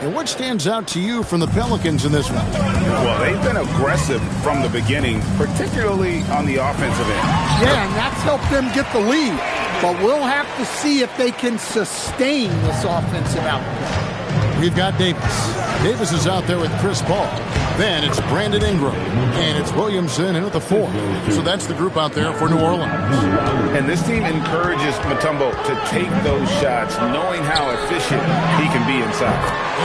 And what stands out to you from the Pelicans in this one? Well, they've been aggressive from the beginning, particularly on the offensive end. Yeah, and that's helped them get the lead. But we'll have to see if they can sustain this offensive output. We've got Davis. Davis is out there with Chris Paul. Then it's Brandon Ingram. And it's Williamson in at the 4. So that's the group out there for New Orleans. And this team encourages Mutombo to take those shots, knowing how efficient he can be inside.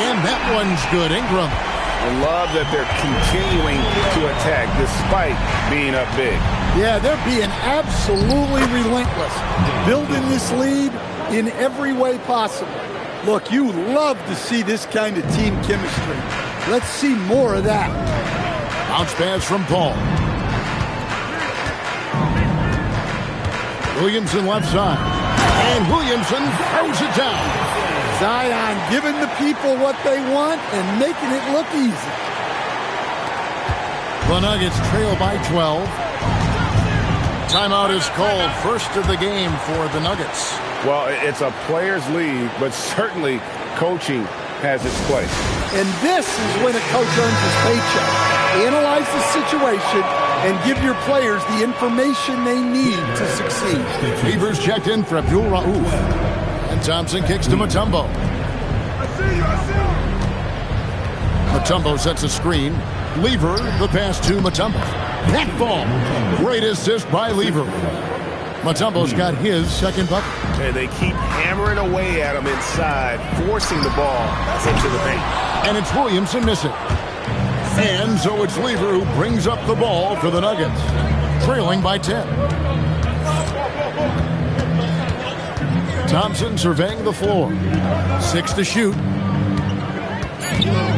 And that one's good. Ingram. I love that they're continuing to attack despite being up big. Yeah, they're being absolutely relentless. Building this lead in every way possible. Look, you love to see this kind of team chemistry. Let's see more of that. Bounce pass from Paul. Williamson left side. And Williamson throws it down. Zion giving the people what they want and making it look easy. The Nuggets trail by 12. Timeout is called. First of the game for the Nuggets. Well, it's a player's league, but certainly coaching has its place. And this is when a coach earns his paycheck. Analyze the situation and give your players the information they need to succeed. Beavers checked in for Abdul Rauf. And Thompson kicks to Mutombo. Mutombo sets a screen. Lever, the pass to Mutombo. That ball. Great assist by Lever. Mutombo's got his second bucket. And they keep hammering away at him inside, forcing the ball into the paint. And it's Williamson missing. And so it's Lever who brings up the ball for the Nuggets, trailing by 10. Thompson surveying the floor. 6 to shoot.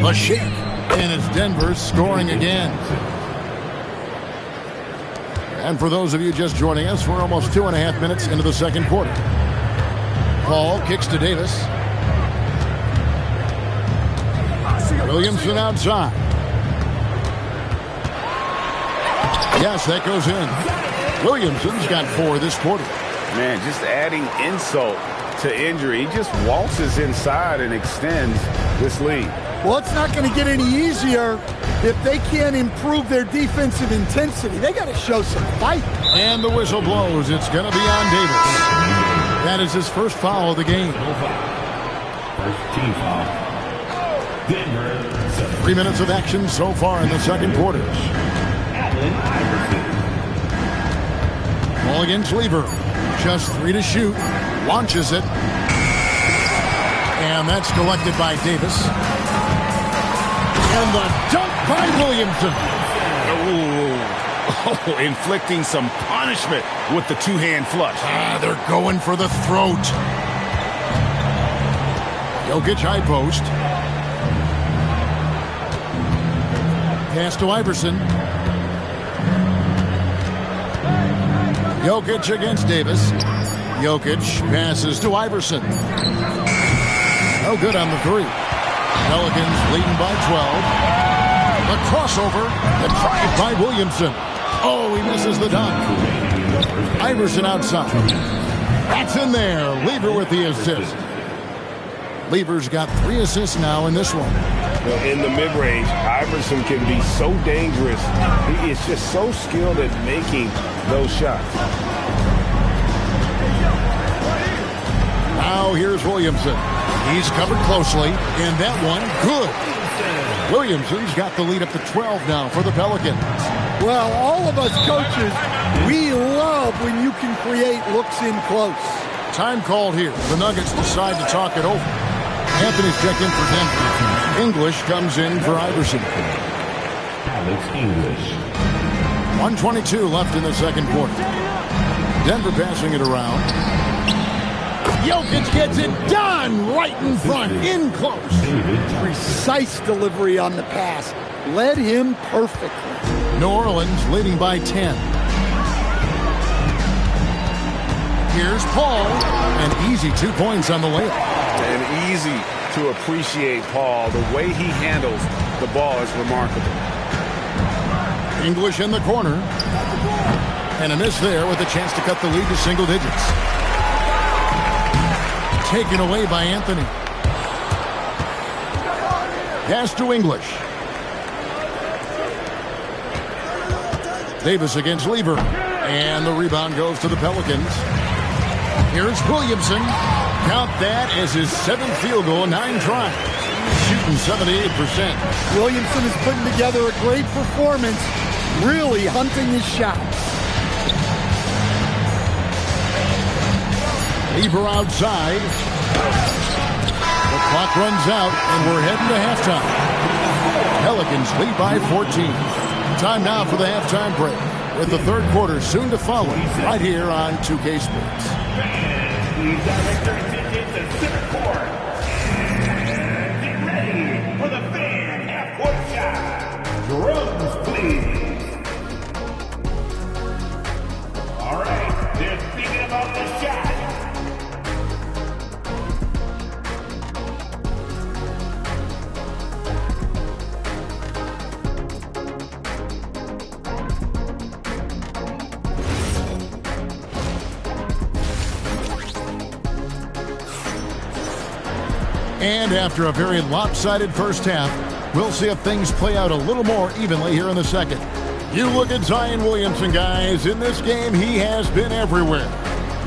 A shake. And it's Denver scoring again. And for those of you just joining us, we're almost 2.5 minutes into the second quarter. Paul kicks to Davis. Williamson outside. Yes, that goes in. Williamson's got 4 this quarter. Man, just adding insult to injury. He just waltzes inside and extends this lead. Well, it's not going to get any easier if they can't improve their defensive intensity. They got to show some fight. And the whistle blows. It's going to be on Davis. That is his first foul of the game. First team foul. Denver. 3 minutes of action so far in the second quarter. Ball against Lever. Just 3 to shoot. Launches it. And that's collected by Davis. And the dunk by Williamson. Oh, inflicting some punishment with the two-hand flush. They're going for the throat. Jokic high post. Pass to Iverson. Jokic against Davis. Jokic passes to Iverson. No good on the 3. Pelicans leading by 12. The crossover. The drive by Williamson. Oh, he misses the dunk. Iverson outside. That's in there. Lever with the assist. Lever's got 3 assists now in this one. In the mid-range, Iverson can be so dangerous. He is just so skilled at making those shots. Now here's Williamson. He's covered closely, and that one, good. Williamson's got the lead up to 12 now for the Pelicans. Well, all of us coaches, we love when you can create looks in close. Time called here. The Nuggets decide to talk it over. Anthony's checked in for Denver. English comes in for Iverson. Alex English. 1:22 left in the second quarter. Denver passing it around. Jokic gets it done right in front, in close. Precise delivery on the pass. Led him perfectly. New Orleans leading by 10. Here's Paul. An easy 2 points on the layup. And easy to appreciate Paul. The way he handles the ball is remarkable. English in the corner. And a miss there with a chance to cut the lead to single digits. Taken away by Anthony. Pass to English. Davis against Lever. And the rebound goes to the Pelicans. Here's Williamson. Count that as his 7th field goal, 9 tries. Shooting 78%. Williamson is putting together a great performance. Really hunting his shots. Lever outside. The clock runs out, and we're heading to halftime. Pelicans lead by 14. Time now for the halftime break, with the third quarter soon to follow, right here on 2K Sports. Direct your attention to center court. And get ready for the fan half-court shot. Drums, please. All right, they're thinking about the shot. And after a very lopsided first half, we'll see if things play out a little more evenly here in the second. You look at Zion Williamson, guys. In this game, he has been everywhere.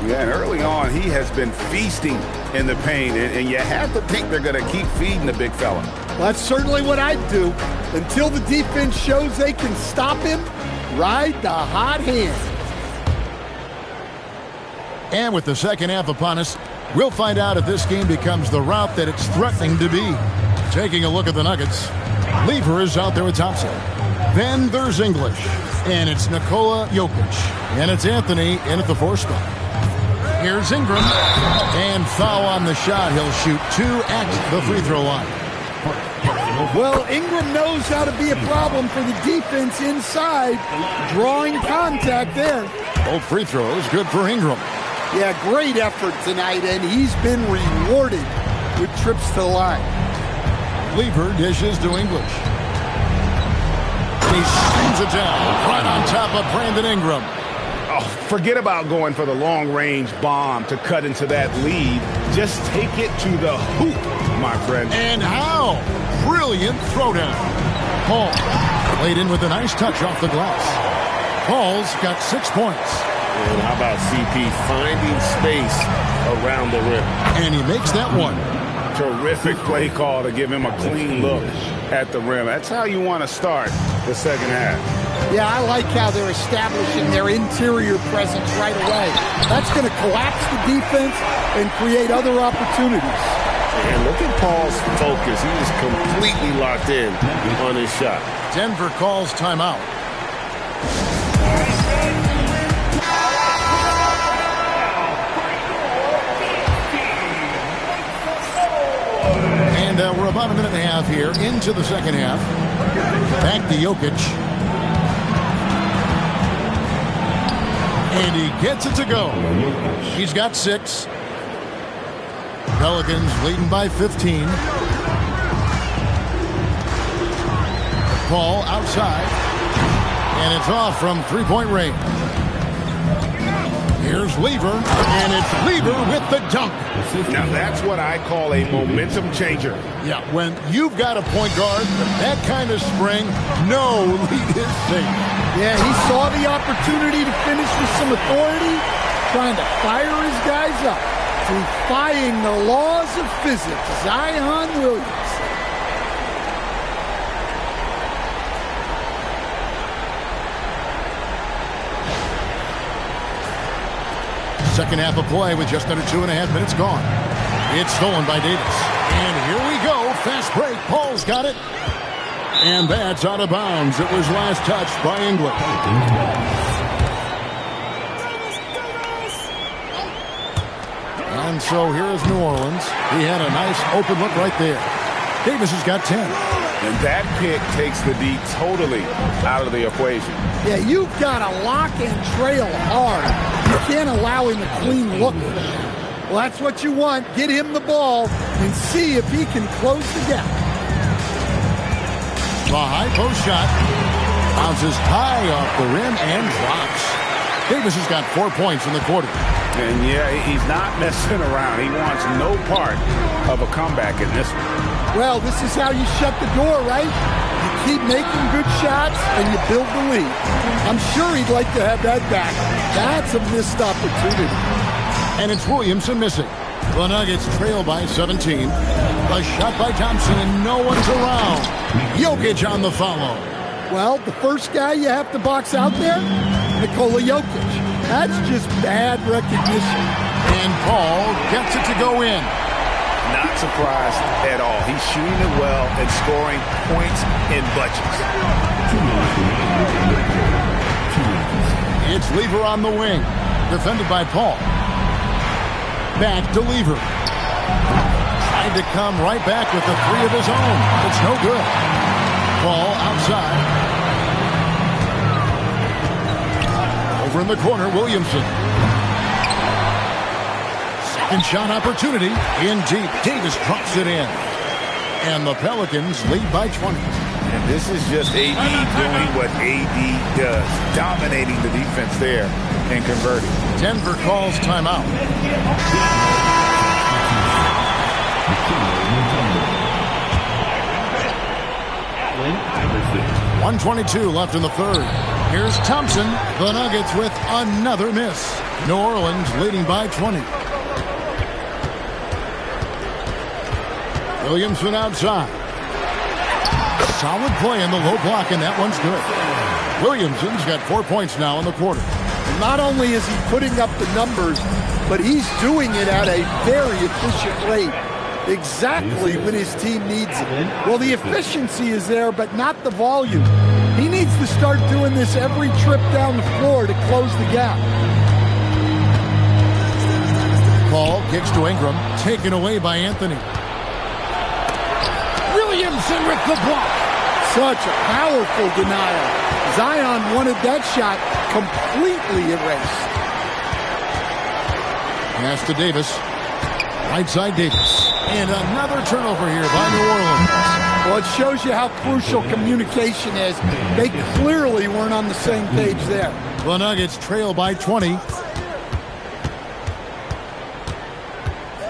Yeah, and early on, he has been feasting in the paint, and you have to think they're going to keep feeding the big fella. That's certainly what I'd do. Until the defense shows they can stop him, ride the hot hand. And with the second half upon us, we'll find out if this game becomes the route that it's threatening to be. Taking a look at the Nuggets, Lever is out there with Thompson. Then there's English, and it's Nikola Jokic, and it's Anthony in at the 4 spot. Here's Ingram, and foul on the shot. He'll shoot 2 at the free throw line. Well, Ingram knows how to be a problem for the defense inside. Drawing contact there. Both free throws good for Ingram. Yeah, great effort tonight, and he's been rewarded with trips to the line. Lever dishes to English. He slings it down right on top of Brandon Ingram. Oh, forget about going for the long-range bomb to cut into that lead. Just take it to the hoop, my friend. And how? Brilliant throwdown. Paul laid in with a nice touch off the glass. Paul's got 6 points. And how about CP finding space around the rim? And he makes that one. Terrific play call to give him a clean look at the rim. That's how you want to start the second half. Yeah, I like how they're establishing their interior presence right away. That's going to collapse the defense and create other opportunities. And look at Paul's focus. He is completely locked in on his shot. Denver calls timeout. And we're about a minute and a half here into the second half. Back to Jokic. And he gets it to go. He's got 6. Pelicans leading by 15. Paul outside. And it's off from three-point range. Here's Lever, and it's Lever with the dunk. Now that's what I call a momentum changer. Yeah, when you've got a point guard with that kind of spring, no lead is safe. Yeah, he saw the opportunity to finish with some authority, trying to fire his guys up, defying the laws of physics. Zion Williams. Second half of play with just under 2.5 minutes gone. It's stolen by Davis. And here we go. Fast break. Paul's got it. And that's out of bounds. It was last touched by England. And so here is New Orleans. He had a nice open look right there. Davis has got 10. And that pick takes the D totally out of the equation. Yeah, you've got to lock and trail hard. You can't allow him a clean look. Well, that's what you want. Get him the ball and see if he can close the gap. The high post shot bounces high off the rim and drops. Davis has got 4 points in the quarter. And yeah, he's not messing around. He wants no part of a comeback in this one. Well, this is how you shut the door, right? You keep making good shots and you build the lead. I'm sure he'd like to have that back. That's a missed opportunity. And it's Williamson missing. The Nuggets trail by 17. A shot by Thompson and no one's around. Jokic on the follow. Well, the first guy you have to box out there, Nikola Jokic. That's just bad recognition. And Paul gets it to go in. Not surprised at all. He's shooting it well and scoring points in bunches. It's Lever on the wing. Defended by Paul. Back to Lever. Tried to come right back with the 3 of his own. It's no good. Paul outside. Over in the corner, Williamson. Second shot opportunity. In deep. Davis drops it in. And the Pelicans lead by 20. And this is just AD doing what AD does. Dominating the defense there and converting. Denver calls timeout. 1:22 left in the third. Here's Thompson. The Nuggets with another miss. New Orleans leading by 20. Williamson outside. Solid play in the low block, and that one's good. Williamson's got 4 points now in the quarter. Not only is he putting up the numbers, but he's doing it at a very efficient rate. Exactly when his team needs it. Well, the efficiency is there, but not the volume. He needs to start doing this every trip down the floor to close the gap. Paul kicks to Ingram, taken away by Anthony. Williamson with the block. Such a powerful denial. Zion wanted that shot completely erased. Pass to Davis. Right side Davis. And another turnover here by New Orleans. Well, it shows you how crucial communication is. They clearly weren't on the same page there. The Nuggets trail by 20.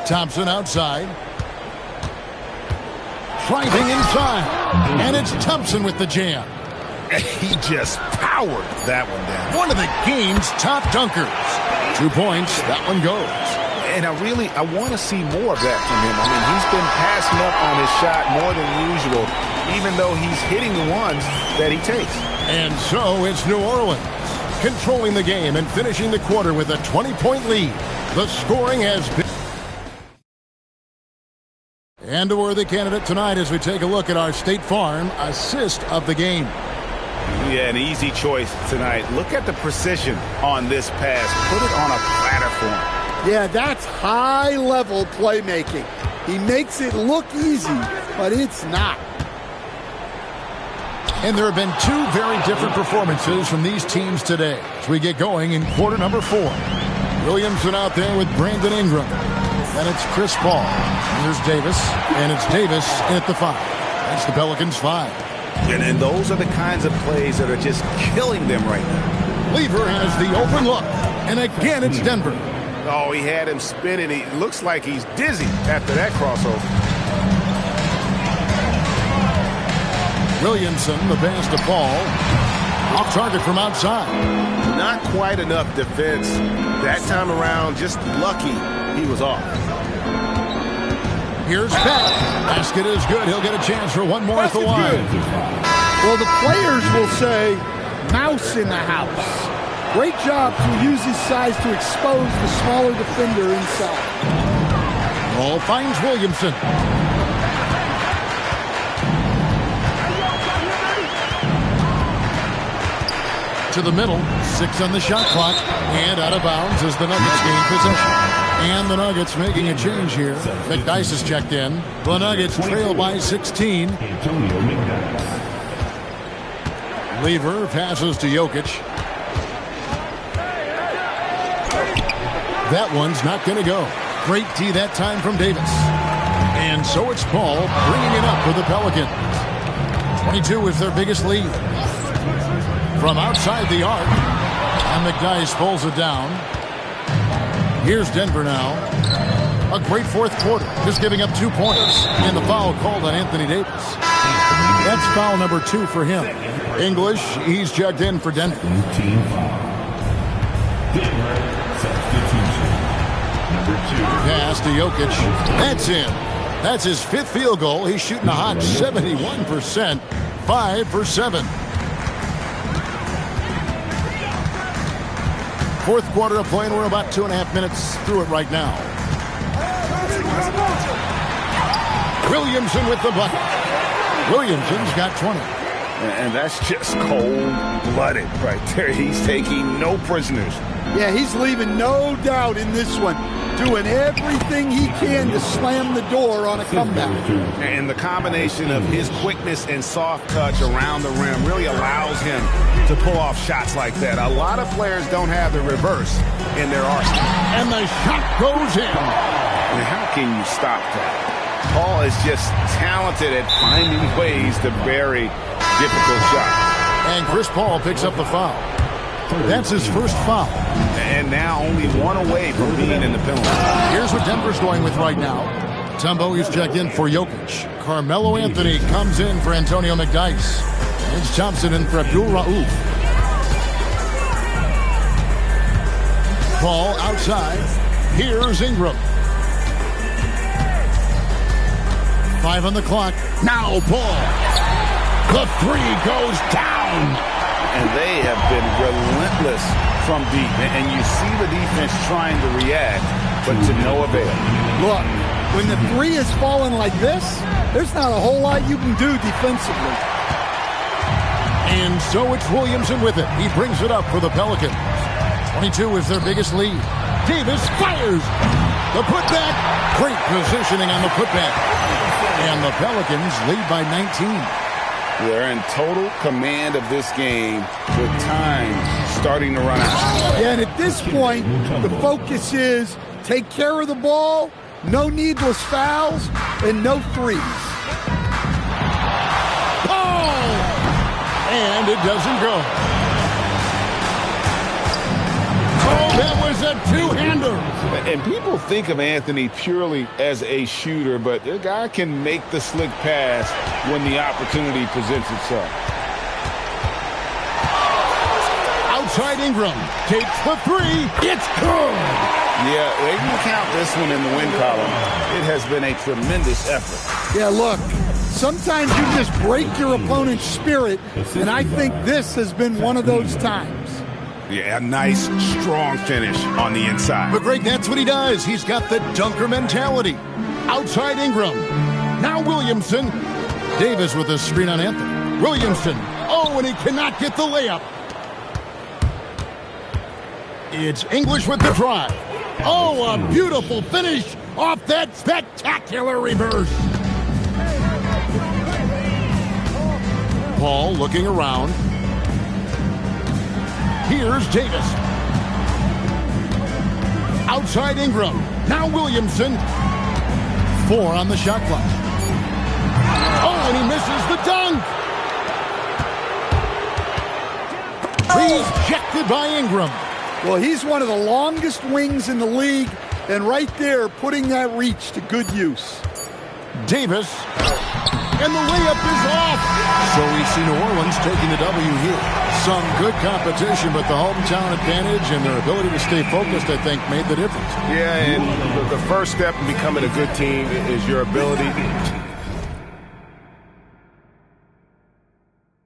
Thompson outside. Driving inside. And it's Thompson with the jam. He just powered that one down. One of the game's top dunkers. 2 points. That one goes. And I want to see more of that from him. I mean, he's been passing up on his shot more than usual, even though he's hitting the ones that he takes. And so it's New Orleans controlling the game and finishing the quarter with a 20-point lead. The scoring has been... And a worthy candidate tonight as we take a look at our State Farm assist of the game. Yeah, an easy choice tonight. Look at the precision on this pass. Put it on a platter for him. Yeah, that's high-level playmaking. He makes it look easy, but it's not. And there have been two very different performances from these teams today as we get going in quarter number 4. Williamson out there with Brandon Ingram. And it's Chris Paul. And there's Davis. And it's Davis in at the 5. That's the Pelicans' 5. And those are the kinds of plays that are just killing them right now. Lever has the open look. And again, it's Denver. Oh, he had him spinning. He looks like he's dizzy after that crossover. Williamson, the pass to Paul. Off target from outside. Not quite enough defense. That time around, just lucky he was off. Here's Beck. Basket is good. He'll get a chance for one more at the line. Well, the players will say, mouse in the house. Great job to use his size to expose the smaller defender inside. Ball finds Williamson. To the middle, 6 on the shot clock, and out of bounds as the Nuggets gain possession. And the Nuggets making a change here. McDyess is checked in. The Nuggets trail by 16. Lever passes to Jokic. That one's not going to go. Great D that time from Davis. And so it's Paul bringing it up for the Pelicans. 22 is their biggest lead. From outside the arc. And McDyess pulls it down. Here's Denver now. A great fourth quarter. Just giving up 2 points. And the foul called on Anthony Davis. That's foul number 2 for him. English, he's checked in for Denver. Pass to Jokic. That's in. That's his 5th field goal. He's shooting a hot 71%. 5 for 7. Fourth quarter of play, and we're about 2.5 minutes through it right now. Williamson with the bucket. Williamson's got 20. And that's just cold-blooded right there. He's taking no prisoners. Yeah, he's leaving no doubt in this one. Doing everything he can to slam the door on a comeback. And the combination of his quickness and soft touch around the rim really allows him to pull off shots like that. A lot of players don't have the reverse in their arsenal. And the shot goes in. And how can you stop that? Paul is just talented at finding ways to bury difficult shots. And Chris Paul picks up the foul. That's his first foul. And now only 1 away from being in the penalty. Here's what Denver's going with right now. Tumbo is checked in for Jokic. Carmelo Anthony comes in for Antonio McDyess. It's Thompson in for Abdul Rauf. Paul outside. Here's Ingram. 5 on the clock. Now Paul. The 3 goes down. And they have been relentless from deep. And you see the defense trying to react, but to no avail. Look, when the 3 is falling like this, there's not a whole lot you can do defensively. And so it's Williamson with it. He brings it up for the Pelicans. 22 is their biggest lead. Davis fires. The putback. Great positioning on the putback. And the Pelicans lead by 19. They're in total command of this game with time starting to run out. Yeah, and at this point, the focus is take care of the ball, no needless fouls, and no threes. Oh! And it doesn't go. Oh, that was a two-hander. And people think of Anthony purely as a shooter, but the guy can make the slick pass when the opportunity presents itself. Outside Ingram takes the three. It's good. Yeah, they can count this one in the win column. It has been a tremendous effort. Yeah, look, sometimes you just break your opponent's spirit, and I think this has been one of those times. Yeah, a nice, strong finish on the inside. But, Greg, that's what he does. He's got the dunker mentality. Outside Ingram. Now Williamson. Davis with a screen on Anthony. Williamson. Oh, and he cannot get the layup. It's English with the drive. Oh, a beautiful finish off that spectacular reverse. Paul looking around. Here's Davis. Outside Ingram. Now Williamson. 4 on the shot clock. Oh, and he misses the dunk. Rejected by Ingram. Well, he's one of the longest wings in the league, and right there, putting that reach to good use. Davis. And the layup is off. So we see New Orleans taking the W here. Some good competition, but the hometown advantage and their ability to stay focused, I think, made the difference. Yeah, and the first step in becoming a good team is your ability